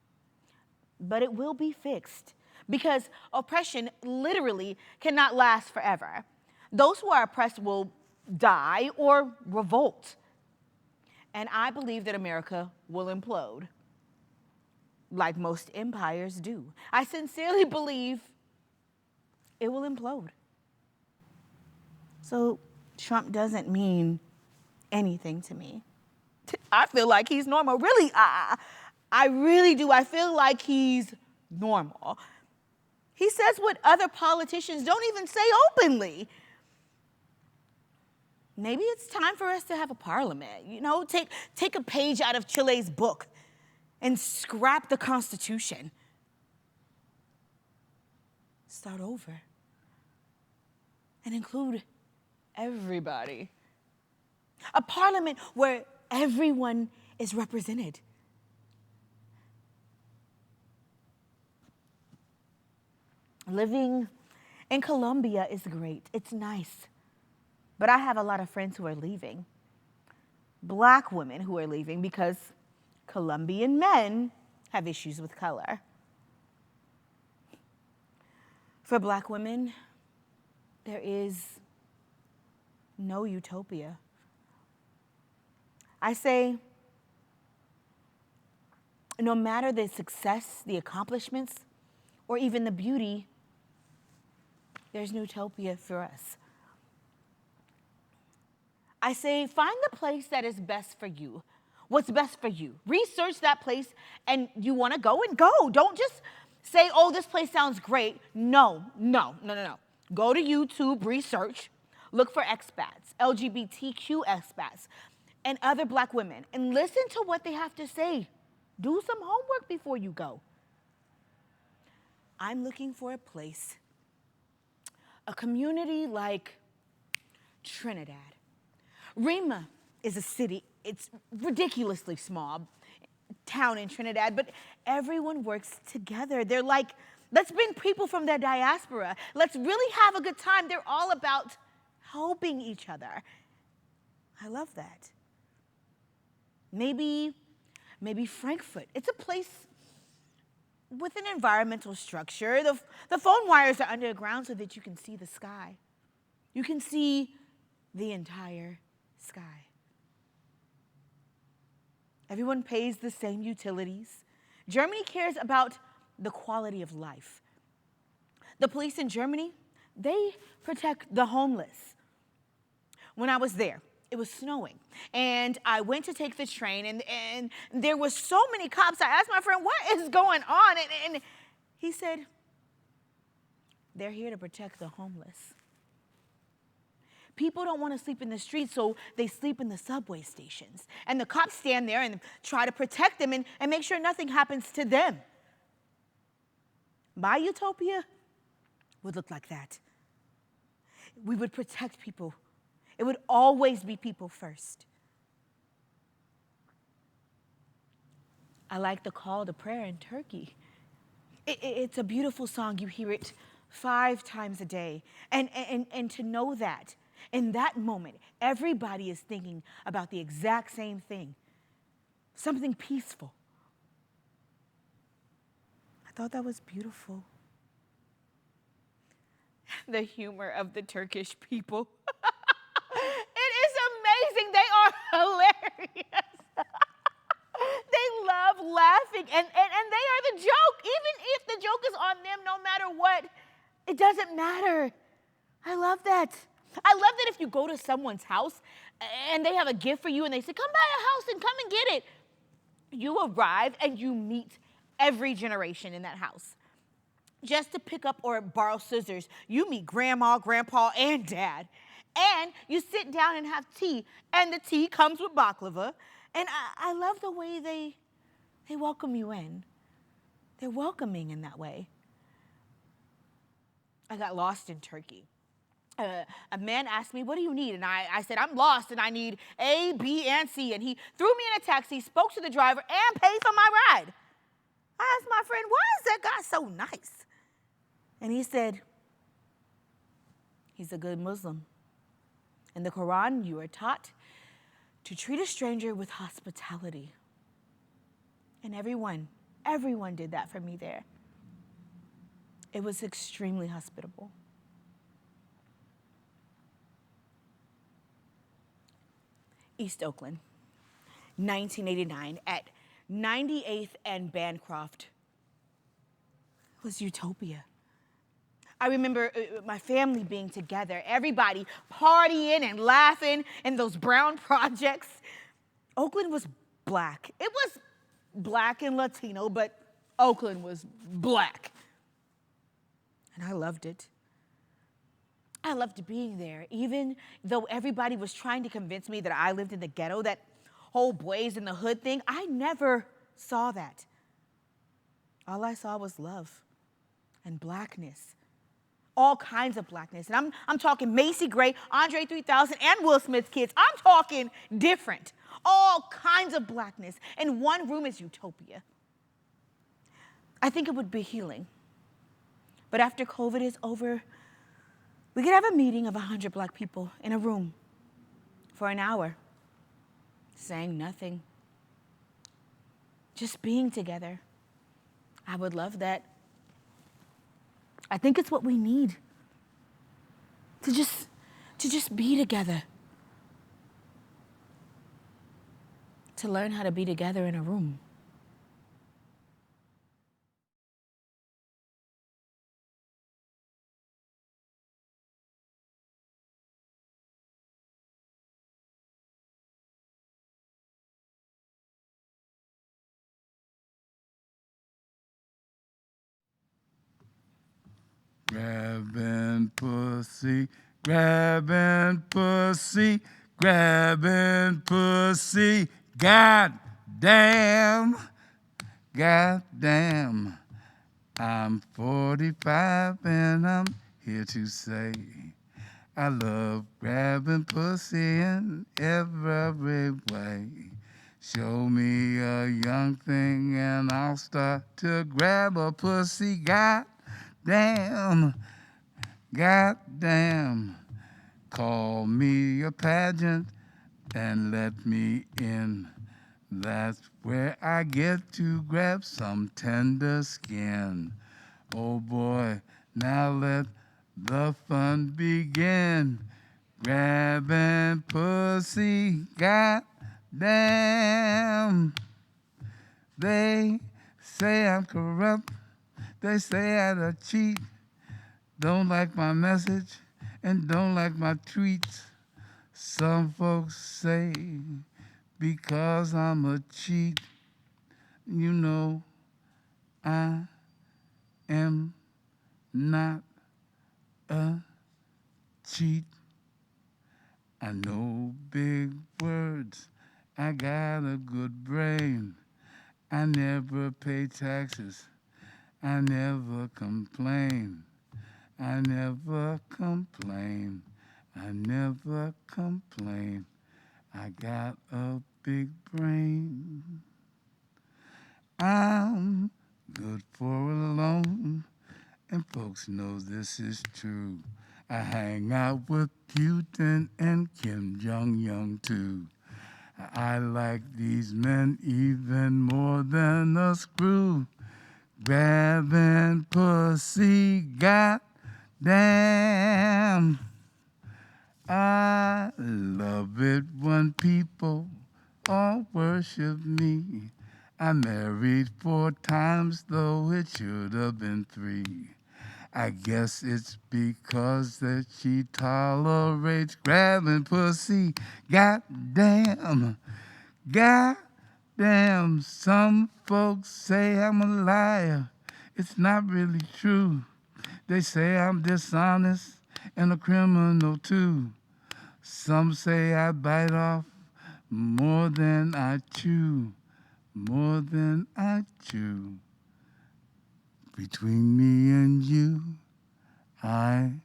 but it will be fixed because oppression literally cannot last forever. Those who are oppressed will die or revolt. And I believe that America will implode, like most empires do. I sincerely believe it will implode. So Trump doesn't mean anything to me. I feel like he's normal. Really, I really do. I feel like he's normal. He says what other politicians don't even say openly. Maybe it's time for us to have a parliament, take a page out of Chile's book and scrap the Constitution. Start over and include everybody. A parliament where everyone is represented. Living in Colombia is great. It's nice. But I have a lot of friends who are leaving. Black women who are leaving because Colombian men have issues with color. For black women, there is no utopia. I say, no matter the success, the accomplishments, or even the beauty, there's no utopia for us. I say, find the place that is best for you. What's best for you? Research that place, and you want to go and go. Don't just say, oh, this place sounds great. No. Go to YouTube, research, look for expats, LGBTQ expats, and other black women, and listen to what they have to say. Do some homework before you go. I'm looking for a place, a community like Trinidad. Rima is a city, it's ridiculously small town in Trinidad, but everyone works together. They're like, let's bring people from the diaspora. Let's really have a good time. They're all about helping each other. I love that. Maybe Frankfurt. It's a place with an environmental structure. The phone wires are underground so that you can see the sky. You can see the entire sky. Everyone pays the same utilities. Germany cares about the quality of life. The police in Germany, they protect the homeless. When I was there, it was snowing, and I went to take the train, and there was so many cops. I asked my friend, what is going on? And he said, they're here to protect the homeless. People don't want to sleep in the streets, so they sleep in the subway stations. And the cops stand there and try to protect them and make sure nothing happens to them. My utopia would look like that. We would protect people. It would always be people first. I like the call to prayer in Turkey. It's a beautiful song. You hear it 5 times a day. And to know that in that moment, everybody is thinking about the exact same thing, something peaceful. I thought that was beautiful. The humor of the Turkish people. It is amazing. They are hilarious. They love laughing, and they are the joke. Even if the joke is on them, no matter what, it doesn't matter. I love that. I love that if you go to someone's house and they have a gift for you and they say, come by a house and come and get it. You arrive and you meet every generation in that house. Just to pick up or borrow scissors, you meet grandma, grandpa, and dad. And you sit down and have tea, and the tea comes with baklava. And I love the way they welcome you in. They're welcoming in that way. I got lost in Turkey. A man asked me, what do you need? And I said, I'm lost and I need A, B, and C. And he threw me in a taxi, spoke to the driver, and paid for my ride. I asked my friend, why is that guy so nice? And he said, he's a good Muslim. In the Quran, you are taught to treat a stranger with hospitality. And everyone did that for me there. It was extremely hospitable. East Oakland, 1989, at 98th and Bancroft. It was utopia. I remember my family being together, everybody partying and laughing in those brown projects. Oakland was black. It was black and Latino, but Oakland was black. And I loved it. I loved being there, even though everybody was trying to convince me that I lived in the ghetto, that whole boys in the hood thing. I never saw that. All I saw was love and blackness, all kinds of blackness. And I'm talking Macy Gray, Andre 3000, and Will Smith kids. I'm talking different, all kinds of blackness. And one room is utopia. I think it would be healing. But after COVID is over, we could have a meeting of 100 black people in a room for an hour, saying nothing, just being together. I would love that. I think it's what we need, to just be together, to learn how to be together in a room. Grabbing pussy, grabbing pussy, grabbing pussy. God damn, God damn. I'm 45 and I'm here to say I love grabbing pussy in every way. Show me a young thing and I'll start to grab a pussy. God damn, God damn. Call me a pageant and let me in. That's where I get to grab some tender skin. Oh boy, now let the fun begin. grabbing pussy, goddamn. They say I'm corrupt, they say I cheat, don't like my message and don't like my tweets. Some folks say because I'm a cheat, you know I am not a cheat. I know big words, I got a good brain. I never pay taxes, I never complain. I never complain, I never complain. I got a big brain. I'm good for alone, and folks know this is true. I hang out with Putin and Kim Jong-un too. I like these men even more than a screw. Grabbing pussy, goddamn. I love it when people all worship me. I married 4 times, though it should have been 3. I guess it's because that she tolerates grabbing pussy. Goddamn, goddamn. Some folks say I'm a liar. It's not really true. They say I'm dishonest and a criminal too. Some say I bite off more than I chew, more than I chew. Between me and you, I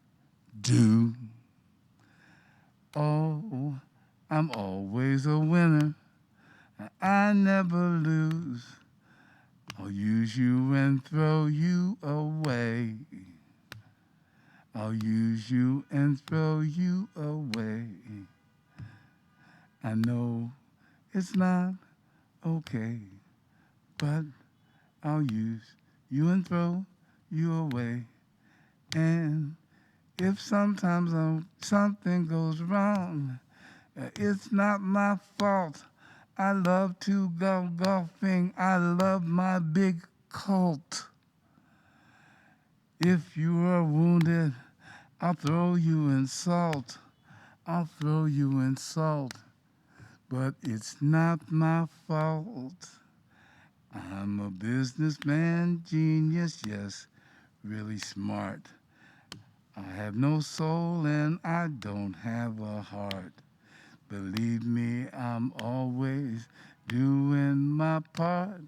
do. Oh, I'm always a winner. I never lose. I'll use you and throw you away. I'll use you and throw you away. I know it's not okay, but I'll use you and throw you away. And if sometimes something goes wrong, it's not my fault. I love to go golfing. I love my big cult. If you are wounded, I'll throw you in salt. I'll throw you in salt. But it's not my fault. I'm a businessman, genius, yes, really smart. I have no soul and I don't have a heart. Believe me, I'm always doing my part.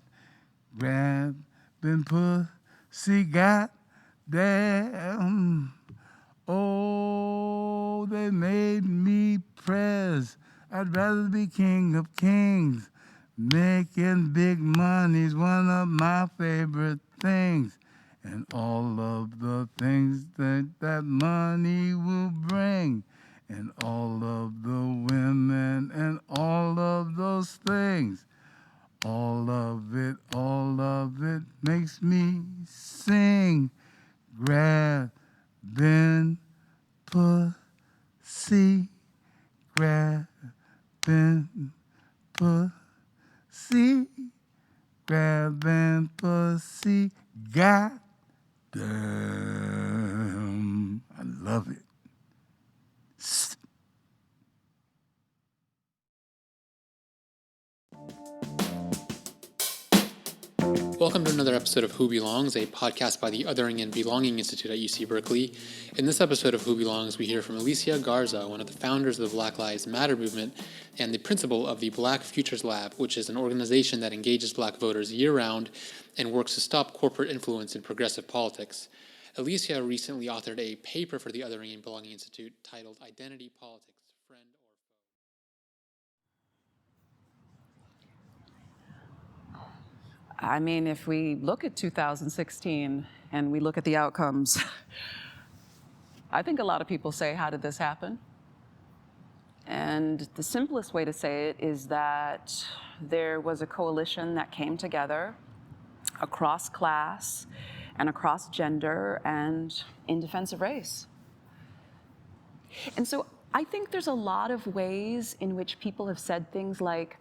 Grabbing pussy, goddamn. Oh, they made me prez. I'd rather be king of kings. Making big money's one of my favorite things. And all of the things that money will bring. And all of the women and all of those things. All of it makes me sing. Grabbing pussy, grabbing pussy, grabbing pussy, goddamn. I love it. Welcome to another episode of Who Belongs, a podcast by the Othering and Belonging Institute at UC Berkeley. In this episode of Who Belongs, we hear from Alicia Garza, one of the founders of the Black Lives Matter movement and the principal of the Black Futures Lab, which is an organization that engages Black voters year-round and works to stop corporate influence in progressive politics. Alicia recently authored a paper for the Othering and Belonging Institute titled Identity Politics, Friend or I mean, if we look at 2016 and we look at the outcomes, I think a lot of people say, how did this happen? And the simplest way to say it is that there was a coalition that came together across class and across gender and in defense of race. And so I think there's a lot of ways in which people have said things like,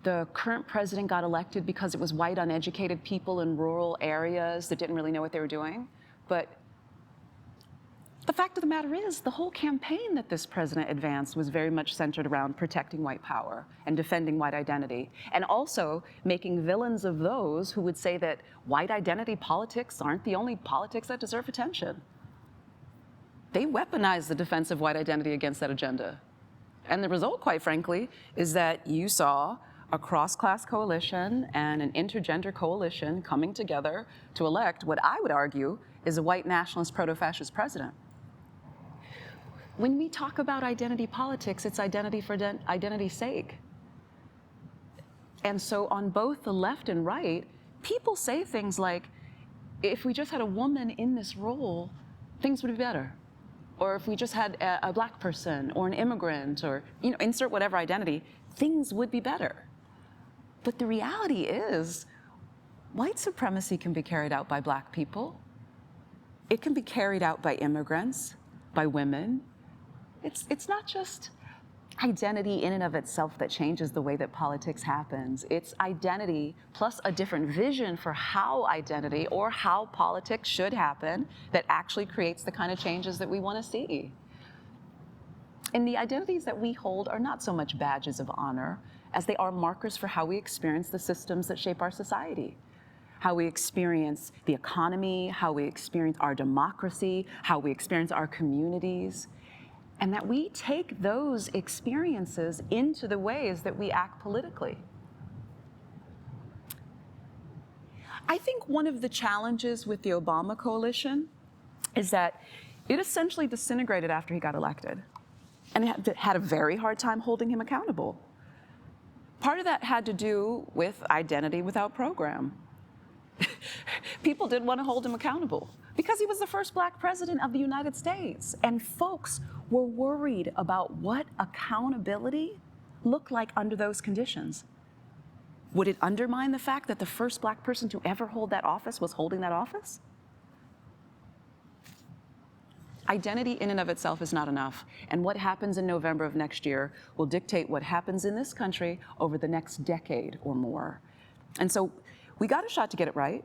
the current president got elected because it was white, uneducated people in rural areas that didn't really know what they were doing. But the fact of the matter is, the whole campaign that this president advanced was very much centered around protecting white power and defending white identity, and also making villains of those who would say that white identity politics aren't the only politics that deserve attention. They weaponized the defense of white identity against that agenda. And the result, quite frankly, is that you saw a cross-class coalition and an intergender coalition coming together to elect what I would argue is a white nationalist proto-fascist president. When we talk about identity politics, it's identity for identity's sake. And so on both the left and right, people say things like, if we just had a woman in this role, things would be better. Or if we just had a black person or an immigrant or, insert whatever identity, things would be better. But the reality is, white supremacy can be carried out by black people. It can be carried out by immigrants, by women. It's not just identity in and of itself that changes the way that politics happens. It's identity plus a different vision for how identity or how politics should happen that actually creates the kind of changes that we want to see. And the identities that we hold are not so much badges of honor as they are markers for how we experience the systems that shape our society, how we experience the economy, how we experience our democracy, how we experience our communities, and that we take those experiences into the ways that we act politically. I think one of the challenges with the Obama coalition is that it essentially disintegrated after he got elected, and it had a very hard time holding him accountable. Part of that had to do with identity without program. People didn't want to hold him accountable because he was the first black president of the United States. And folks were worried about what accountability looked like under those conditions. Would it undermine the fact that the first black person to ever hold that office was holding that office? Identity in and of itself is not enough. And what happens in November of next year will dictate what happens in this country over the next decade or more. And so we got a shot to get it right,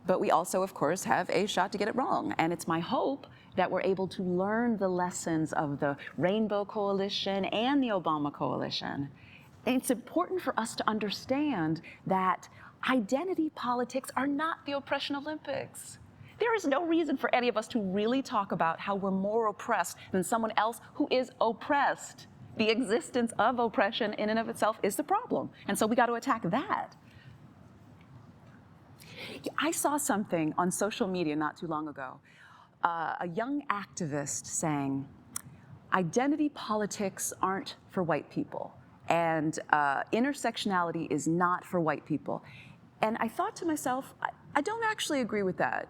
but we also, of course, have a shot to get it wrong. And it's my hope that we're able to learn the lessons of the Rainbow Coalition and the Obama Coalition. And it's important for us to understand that identity politics are not the oppression Olympics. There is no reason for any of us to really talk about how we're more oppressed than someone else who is oppressed. The existence of oppression in and of itself is the problem. And so we got to attack that. I saw something on social media not too long ago. A young activist saying, identity politics aren't for white people, and intersectionality is not for white people. And I thought to myself, I don't actually agree with that.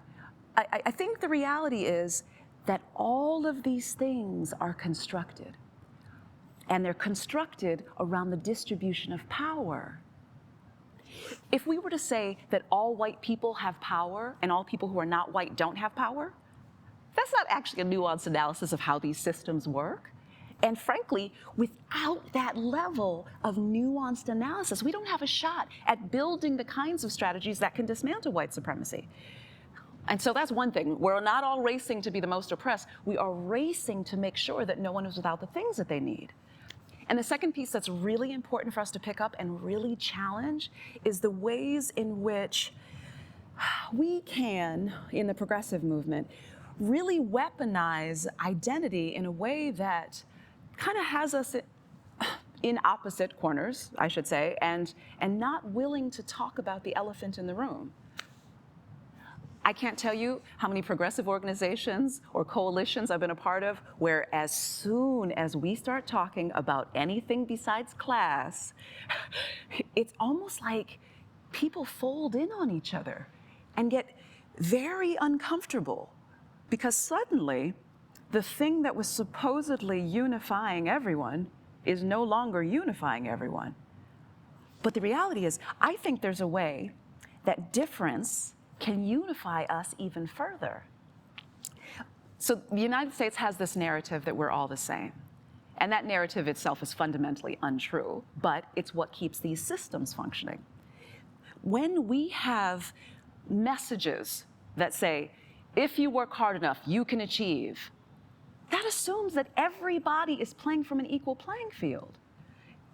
I think the reality is that all of these things are constructed, and they're constructed around the distribution of power. If we were to say that all white people have power and all people who are not white don't have power, that's not actually a nuanced analysis of how these systems work. And frankly, without that level of nuanced analysis, we don't have a shot at building the kinds of strategies that can dismantle white supremacy. And so that's one thing. We're not all racing to be the most oppressed. We are racing to make sure that no one is without the things that they need. And the second piece that's really important for us to pick up and really challenge is the ways in which we can, in the progressive movement, really weaponize identity in a way that kind of has us in opposite corners, I should say, and not willing to talk about the elephant in the room. I can't tell you how many progressive organizations or coalitions I've been a part of where as soon as we start talking about anything besides class, it's almost like people fold in on each other and get very uncomfortable because suddenly the thing that was supposedly unifying everyone is no longer unifying everyone. But the reality is, I think there's a way that difference can unify us even further. So the United States has this narrative that we're all the same. And that narrative itself is fundamentally untrue, but it's what keeps these systems functioning. When we have messages that say, if you work hard enough, you can achieve, that assumes that everybody is playing from an equal playing field.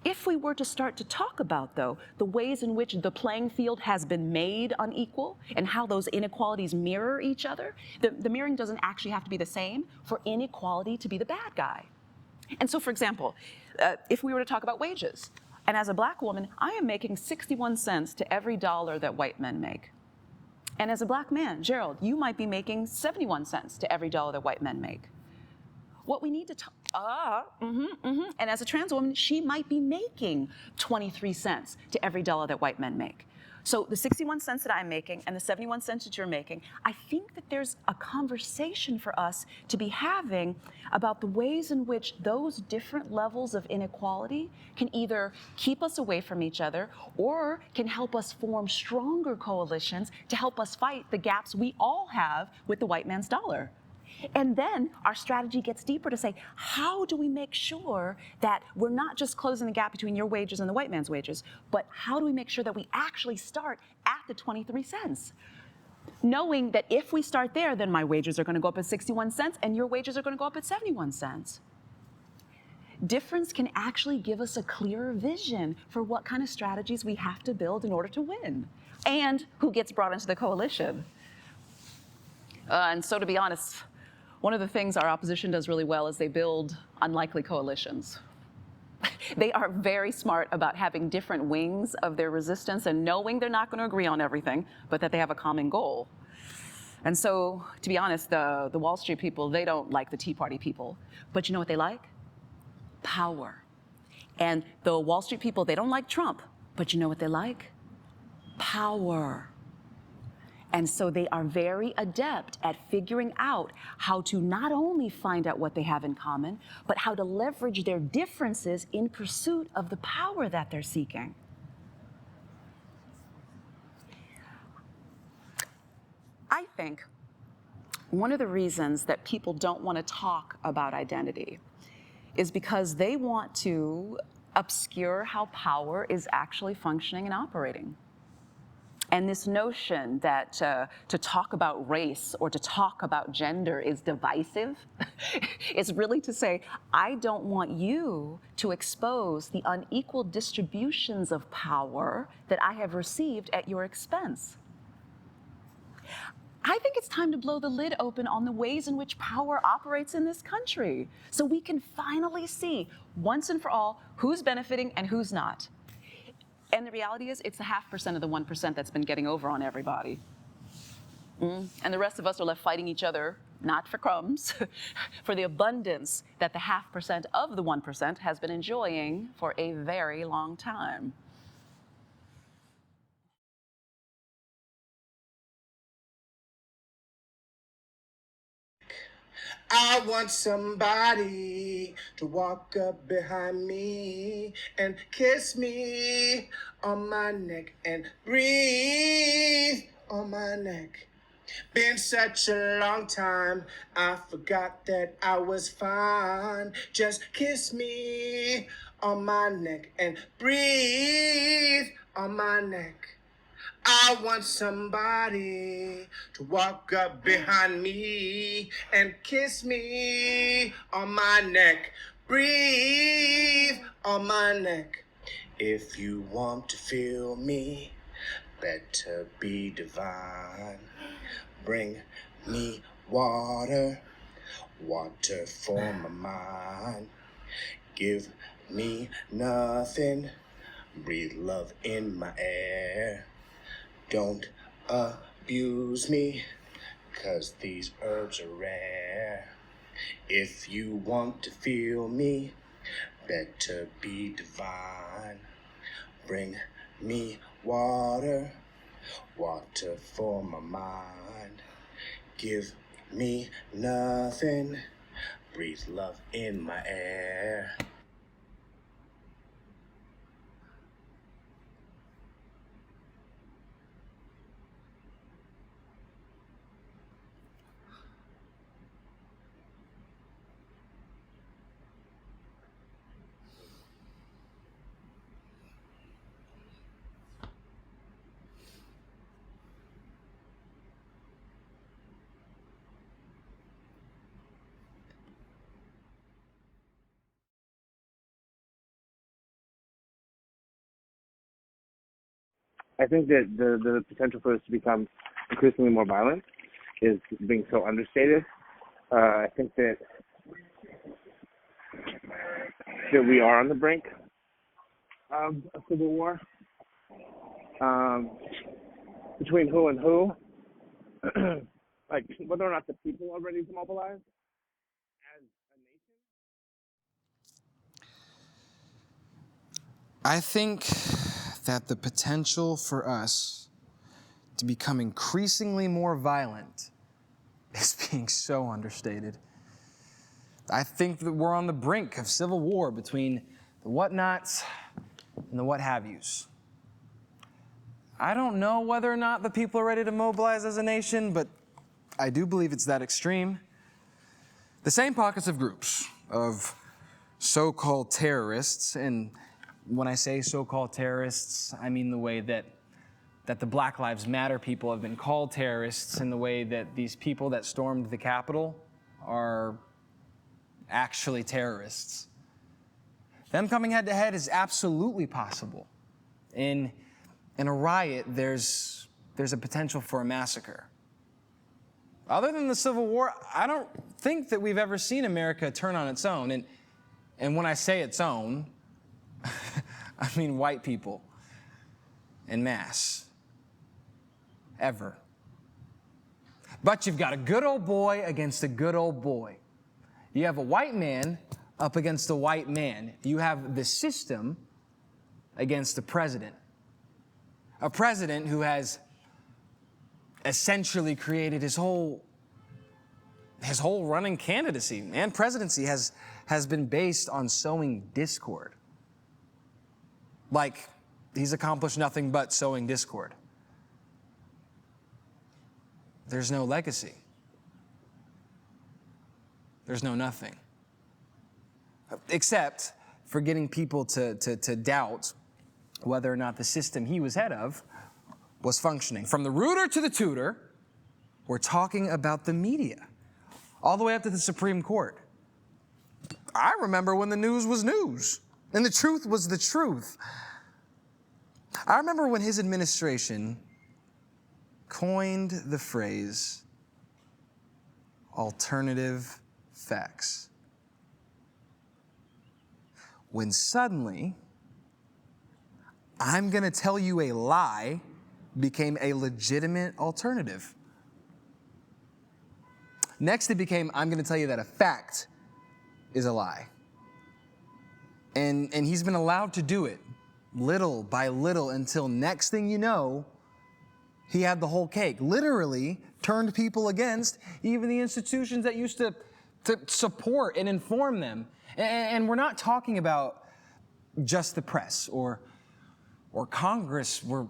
If we were to start to talk about, though, the ways in which the playing field has been made unequal and how those inequalities mirror each other, the mirroring doesn't actually have to be the same for inequality to be the bad guy. And so, for example, if we were to talk about wages, and as a black woman, I am making 61 cents to every dollar that white men make. And as a black man, Gerald, you might be making 71 cents to every dollar that white men make. What we need to talk, and as a trans woman, she might be making 23 cents to every dollar that white men make. So the 61 cents that I'm making and the 71 cents that you're making, I think that there's a conversation for us to be having about the ways in which those different levels of inequality can either keep us away from each other or can help us form stronger coalitions to help us fight the gaps we all have with the white man's dollar. And then our strategy gets deeper to say, how do we make sure that we're not just closing the gap between your wages and the white man's wages, but how do we make sure that we actually start at the 23 cents? Knowing that if we start there, then my wages are going to go up at 61 cents and your wages are going to go up at 71 cents. Difference can actually give us a clearer vision for what kind of strategies we have to build in order to win and who gets brought into the coalition. And so, to be honest, one of the things our opposition does really well is they build unlikely coalitions. They are very smart about having different wings of their resistance and knowing they're not going to agree on everything, but that they have a common goal. And so, to be honest, the Wall Street people, they don't like the Tea Party people. But you know what they like? Power. And the Wall Street people, they don't like Trump. But you know what they like? Power. And so they are very adept at figuring out how to not only find out what they have in common, but how to leverage their differences in pursuit of the power that they're seeking. I think one of the reasons that people don't want to talk about identity is because they want to obscure how power is actually functioning and operating. And this notion that to talk about race or to talk about gender is divisive is really to say, I don't want you to expose the unequal distributions of power that I have received at your expense. I think it's time to blow the lid open on the ways in which power operates in this country so we can finally see once and for all who's benefiting and who's not. And the reality is, it's the 0.5% of the 1% that's been getting over on everybody. And the rest of us are left fighting each other, not for crumbs, for the abundance that the 0.5% of the 1% has been enjoying for a very long time. I want somebody to walk up behind me and kiss me on my neck and breathe on my neck. Been such a long time, I forgot that I was fine. Just kiss me on my neck and breathe on my neck. I want somebody to walk up behind me and kiss me on my neck. Breathe on my neck. If you want to feel me, better be divine. Bring me water, water for my mind. Give me nothing, breathe love in my air. Don't abuse me, 'cause these herbs are rare. If you want to feel me, better be divine. Bring me water, water for my mind. Give me nothing, breathe love in my air. I think that the potential for this to become increasingly more violent is being so understated. I think that we are on the brink of a civil war. Between who and who, like whether or not the people are ready to mobilize as a nation. I think that the potential for us to become increasingly more violent is being so understated. I think that we're on the brink of civil war between the whatnots and the what have yous. I don't know whether or not the people are ready to mobilize as a nation, but I do believe it's that extreme. The same pockets of groups of so-called terrorists, and when I say so-called terrorists, I mean the way that the Black Lives Matter people have been called terrorists, and the way that these people that stormed the Capitol are actually terrorists. Them coming head to head is absolutely possible. In a riot, there's a potential for a massacre. Other than the Civil War, I don't think that we've ever seen America turn on its own. And when I say its own, I mean white people en masse. Ever. But you've got a good old boy against a good old boy. You have a white man up against a white man. You have the system against the president. A president who has essentially created his whole running candidacy and presidency has been based on sowing discord. Like, he's accomplished nothing but sowing discord. There's no legacy. There's no nothing. Except for getting people to doubt whether or not the system he was head of was functioning. From the rooter to the tutor, we're talking about the media, all the way up to the Supreme Court. I remember when the news was news, and the truth was the truth. I remember when his administration coined the phrase alternative facts. When suddenly, I'm going to tell you a lie became a legitimate alternative. Next, it became, I'm going to tell you that a fact is a lie. And he's been allowed to do it little by little until next thing you know, he had the whole cake. Literally turned people against even the institutions that used to support and inform them. And we're not talking about just the press or Congress. We're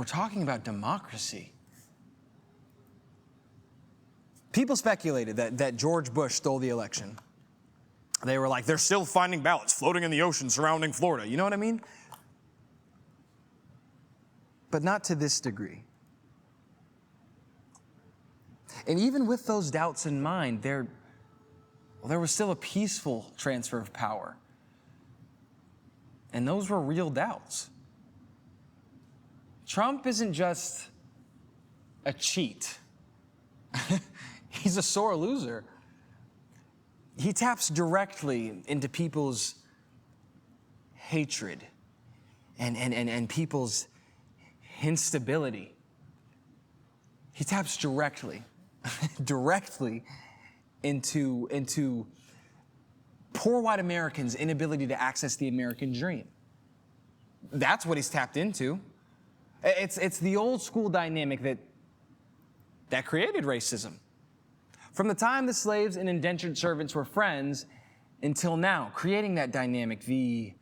talking about democracy. People speculated that George Bush stole the election. They were like, they're still finding ballots floating in the ocean surrounding Florida. You know what I mean? But not to this degree. And even with those doubts in mind, there was still a peaceful transfer of power. And those were real doubts. Trump isn't just a cheat. He's a sore loser. He taps directly into people's hatred and people's instability. He taps directly into poor white Americans' inability to access the American dream. That's what he's tapped into. It's the old school dynamic that created racism. From the time the slaves and indentured servants were friends until now, creating that dynamic, the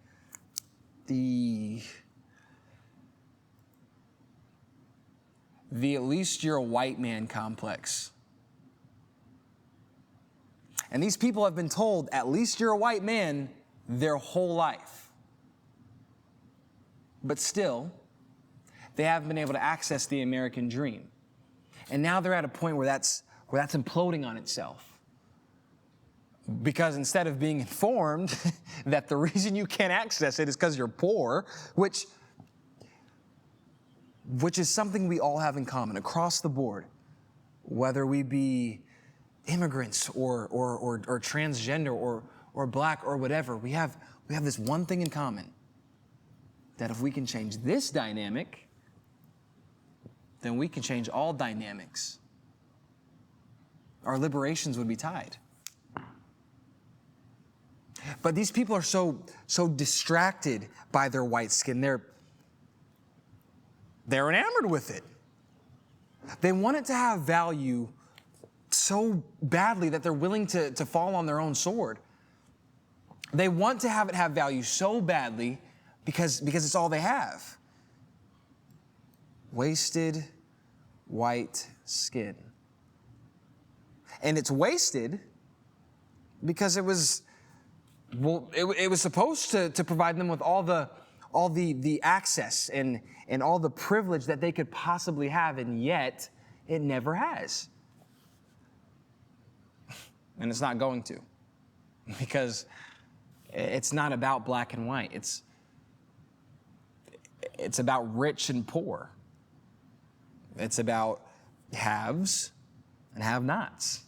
at least you're a white man complex. And these people have been told, at least you're a white man, their whole life. But still, they haven't been able to access the American dream. And now they're at a point where that's imploding on itself. Because instead of being informed that the reason you can't access it is because you're poor, which which is something we all have in common across the board, whether we be immigrants or transgender or black or whatever, we have this one thing in common, that if we can change this dynamic, then we can change all dynamics. Our liberations would be tied. But these people are so distracted by their white skin. They're enamored with it. They want it to have value so badly that they're willing to fall on their own sword. They want to have it have value so badly because it's all they have. Wasted white skin. And it's wasted because it was supposed to provide them with all the access and all the privilege that they could possibly have, and yet it never has. And it's not going to, because it's not about black and white. It's about rich and poor. It's about haves and have-nots.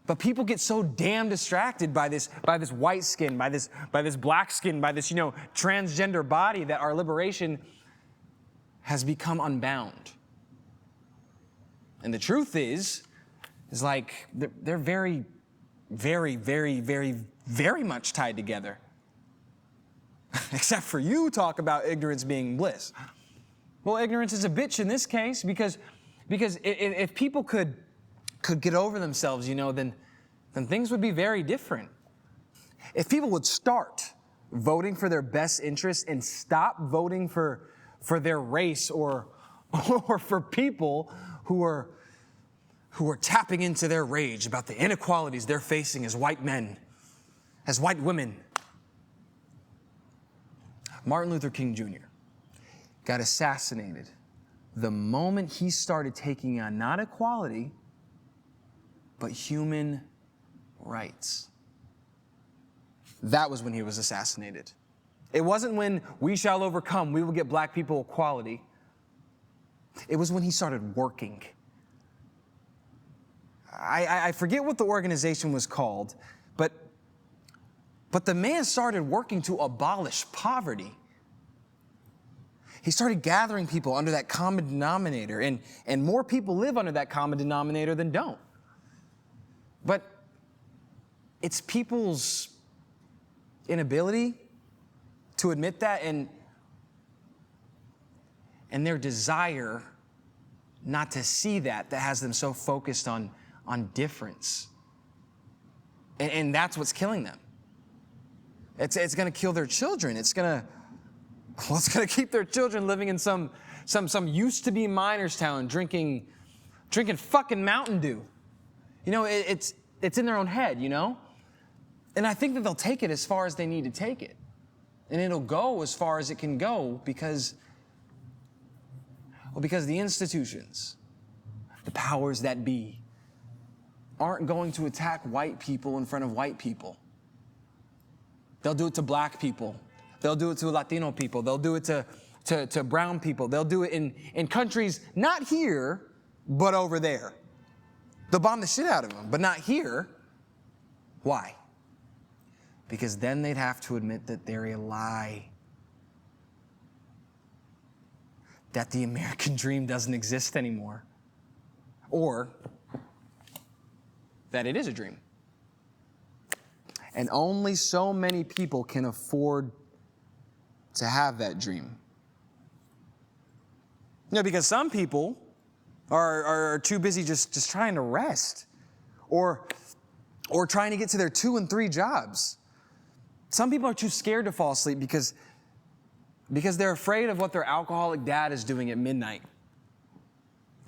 But people get so damn distracted by this white skin, by this black skin, by this, transgender body, that our liberation has become unbound. And the truth is like they're very, very, very, very, very much tied together. Except for you talk about ignorance being bliss. Well, ignorance is a bitch in this case, because if people could get over themselves, then things would be very different. If people would start voting for their best interests and stop voting for their race or for people who are tapping into their rage about the inequalities they're facing as white men, as white women. Martin Luther King Jr. got assassinated the moment he started taking on not equality, but human rights. That was when he was assassinated. It wasn't when we shall overcome, we will get black people equality. It was when he started working. I forget what the organization was called, but the man started working to abolish poverty. He started gathering people under that common denominator, and more people live under that common denominator than don't. But it's people's inability to admit that and their desire not to see that has them so focused on difference. And that's what's killing them. It's going to kill their children. It's going to keep their children living in some used to be miners town drinking fucking Mountain Dew. It's in their own head, And I think that they'll take it as far as they need to take it. And it'll go as far as it can go because the institutions, the powers that be, aren't going to attack white people in front of white people. They'll do it to black people. They'll do it to Latino people. They'll do it to brown people. They'll do it in countries not here, but over there. They'll bomb the shit out of them, but not here. Why? Because then they'd have to admit that they're a lie. That the American dream doesn't exist anymore. Or that it is a dream. And only so many people can afford to have that dream. Because some people are too busy just trying to rest or trying to get to their 2 and 3 jobs. Some people are too scared to fall asleep because they're afraid of what their alcoholic dad is doing at midnight.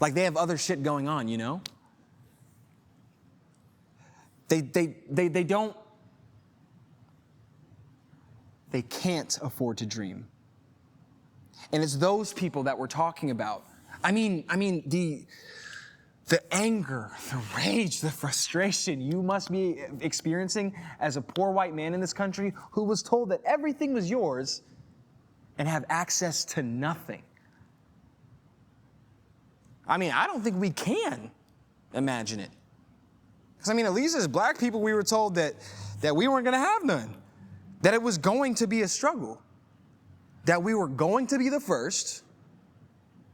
Like they have other shit going on, They can't afford to dream. And it's those people that we're talking about. I mean, the anger, the rage, the frustration you must be experiencing as a poor white man in this country who was told that everything was yours and have access to nothing. I mean, I don't think we can imagine it. Because, I mean, at least as black people, we were told that we weren't going to have none. That it was going to be a struggle. That we were going to be the first,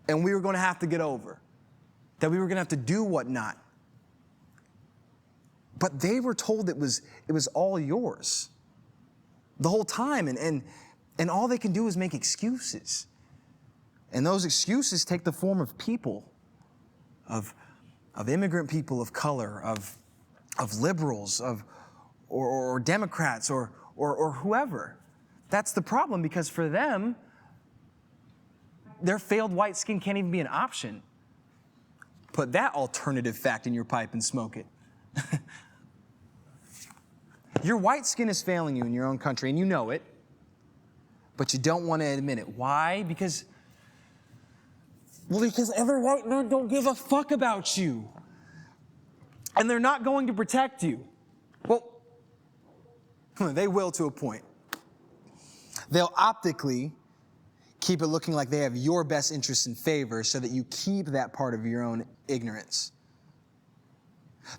and we were going to have to get over. That we were going to have to do whatnot. But they were told it was all yours the whole time, and all they can do is make excuses. And those excuses take the form of people, of immigrant people of color, of liberals, or Democrats, or whoever. That's the problem, because for them, their failed white skin can't even be an option. Put that alternative fact in your pipe and smoke it. Your white skin is failing you in your own country, and you know it, but you don't want to admit it. Why? Because other white men don't give a fuck about you. And they're not going to protect you. Well, they will to a point. They'll optically keep it looking like they have your best interests in favor so that you keep that part of your own ignorance.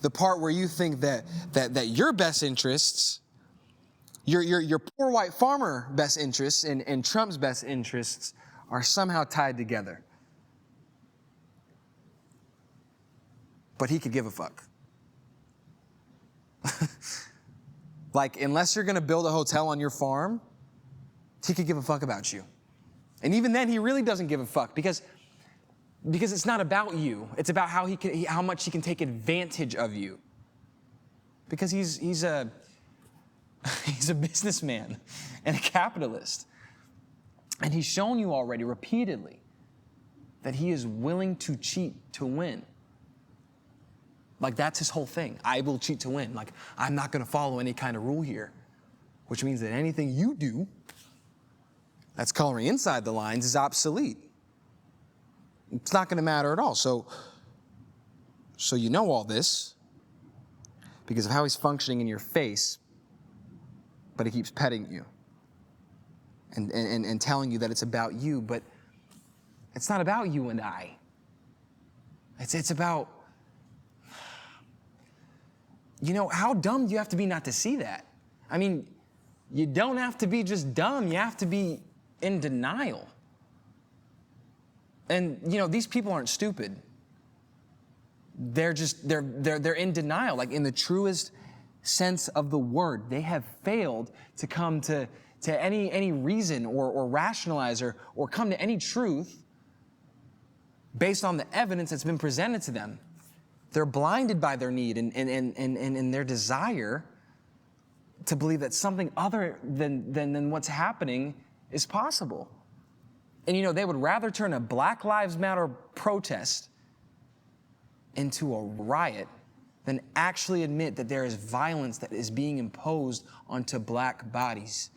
The part where you think that your best interests, your poor white farmer best interests and Trump's best interests are somehow tied together. But he could give a fuck. Like, unless you're going to build a hotel on your farm, he could give a fuck about you. And even then, he really doesn't give a fuck because it's not about you. It's about how much he can take advantage of you. Because he's a businessman and a capitalist. And he's shown you already repeatedly that he is willing to cheat to win. Like, that's his whole thing. I will cheat to win. Like, I'm not going to follow any kind of rule here. Which means that anything you do that's coloring inside the lines is obsolete. It's not going to matter at all. So you know all this because of how he's functioning in your face, but he keeps petting you and telling you that it's about you, but it's not about you and I. It's about, how dumb do you have to be not to see that? I mean, you don't have to be just dumb. You have to be in denial. And, these people aren't stupid. They're in denial, like in the truest sense of the word. They have failed to come to any reason or rationalize or come to any truth based on the evidence that's been presented to them. They're blinded by their need and their desire to believe that something other than what's happening is possible. And they would rather turn a Black Lives Matter protest into a riot than actually admit that there is violence that is being imposed onto black bodies.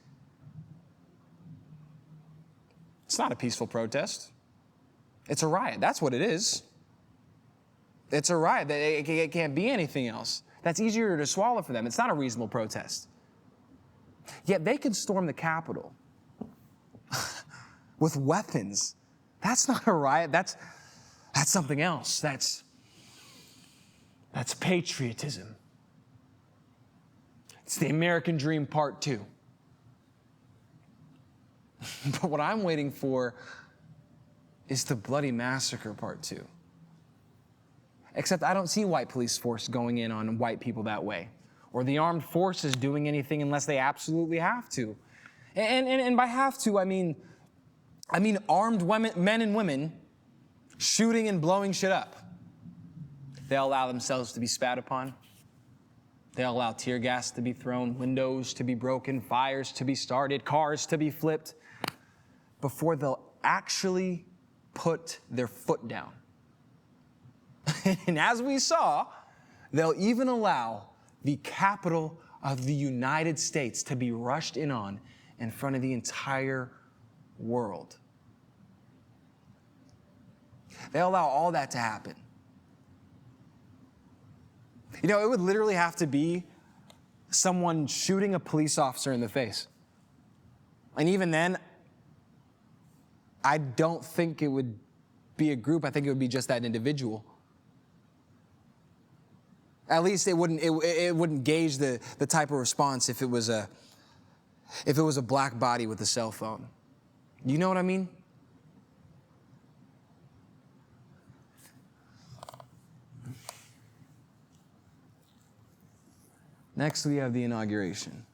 It's not a peaceful protest. It's a riot. That's what it is. It's a riot. It can't be anything else. That's easier to swallow for them. It's not a reasonable protest. Yet they can storm the Capitol with weapons. That's not a riot. That's something else. That's patriotism. It's the American Dream Part 2. But what I'm waiting for is the Bloody Massacre Part 2. Except I don't see white police force going in on white people that way, or the armed forces doing anything unless they absolutely have to. And by have to, I mean armed men and women shooting and blowing shit up. They'll allow themselves to be spat upon. They'll allow tear gas to be thrown, windows to be broken, fires to be started, cars to be flipped, before they'll actually put their foot down. And as we saw, they'll even allow the capital of the United States to be rushed in on in front of the entire world. They'll allow all that to happen. It would literally have to be someone shooting a police officer in the face. And even then, I don't think it would be a group, I think it would be just that individual. At least it wouldn't gauge the type of response if it was a black body with a cell phone. You know what I mean? Next, we have the inauguration.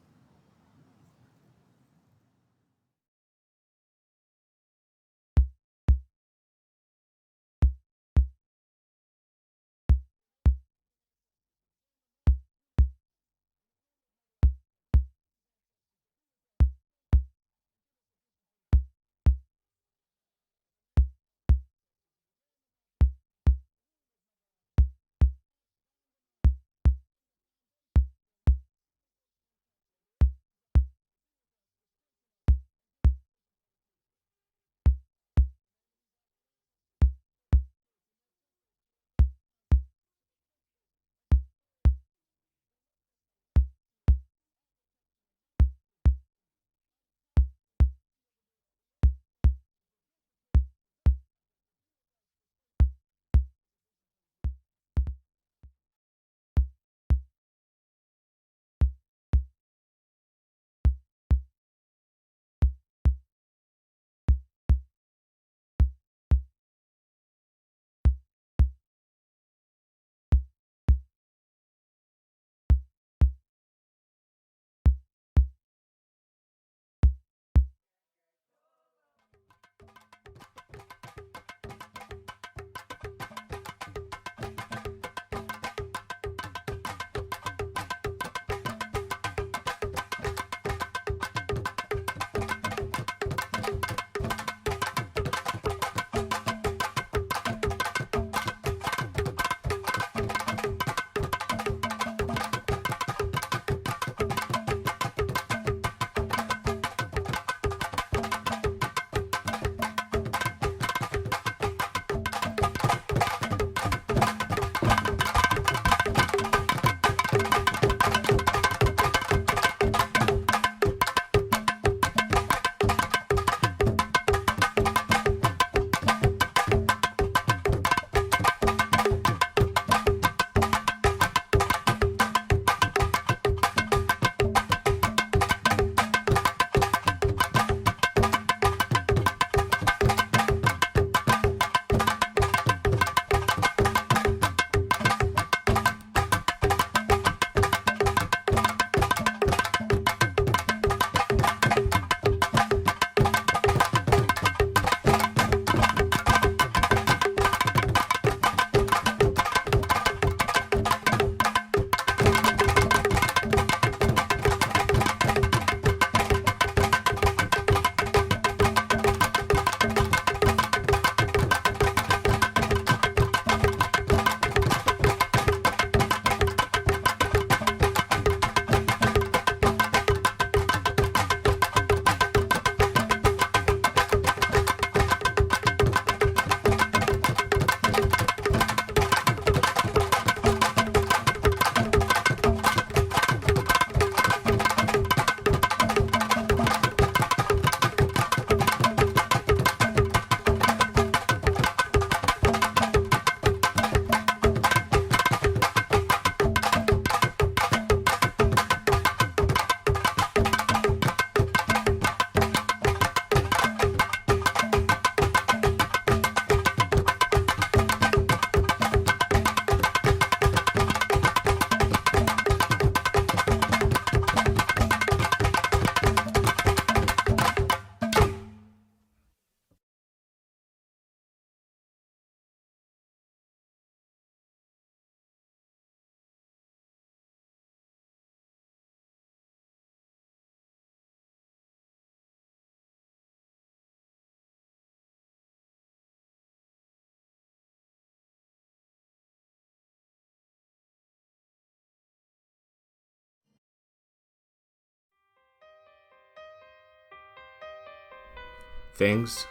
Things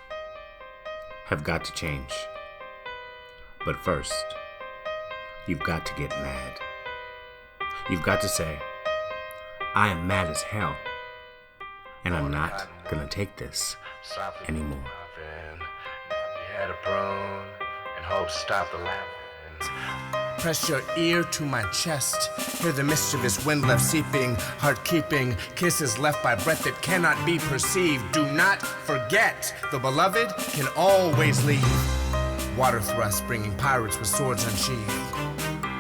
have got to change. But first, you've got to get mad. You've got to say, I am mad as hell, and I'm not gonna take this anymore. Had a prune and hope to stop the laughing. Press your ear to my chest. Hear the mischievous wind left seeping, heart keeping, kisses left by breath that cannot be perceived. Do not forget, the beloved can always leave. Water thrusts bringing pirates with swords unsheathed.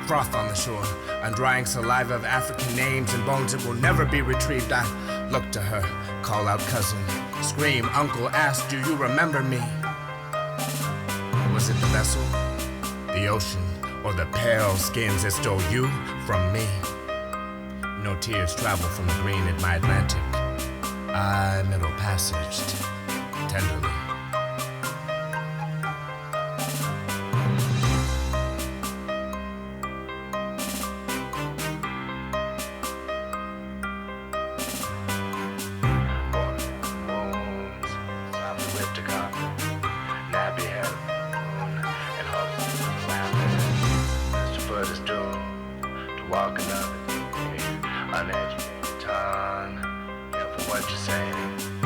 Froth on the shore, undrying saliva of African names and bones that will never be retrieved. I look to her, call out cousin, scream, uncle, ask, do you remember me? Was it the vessel, the ocean, or the pale skins that stole you from me? No tears travel from the green at my Atlantic. I middle passaged tenderly. Walk another day, uneducated tongue, yeah, for what you say.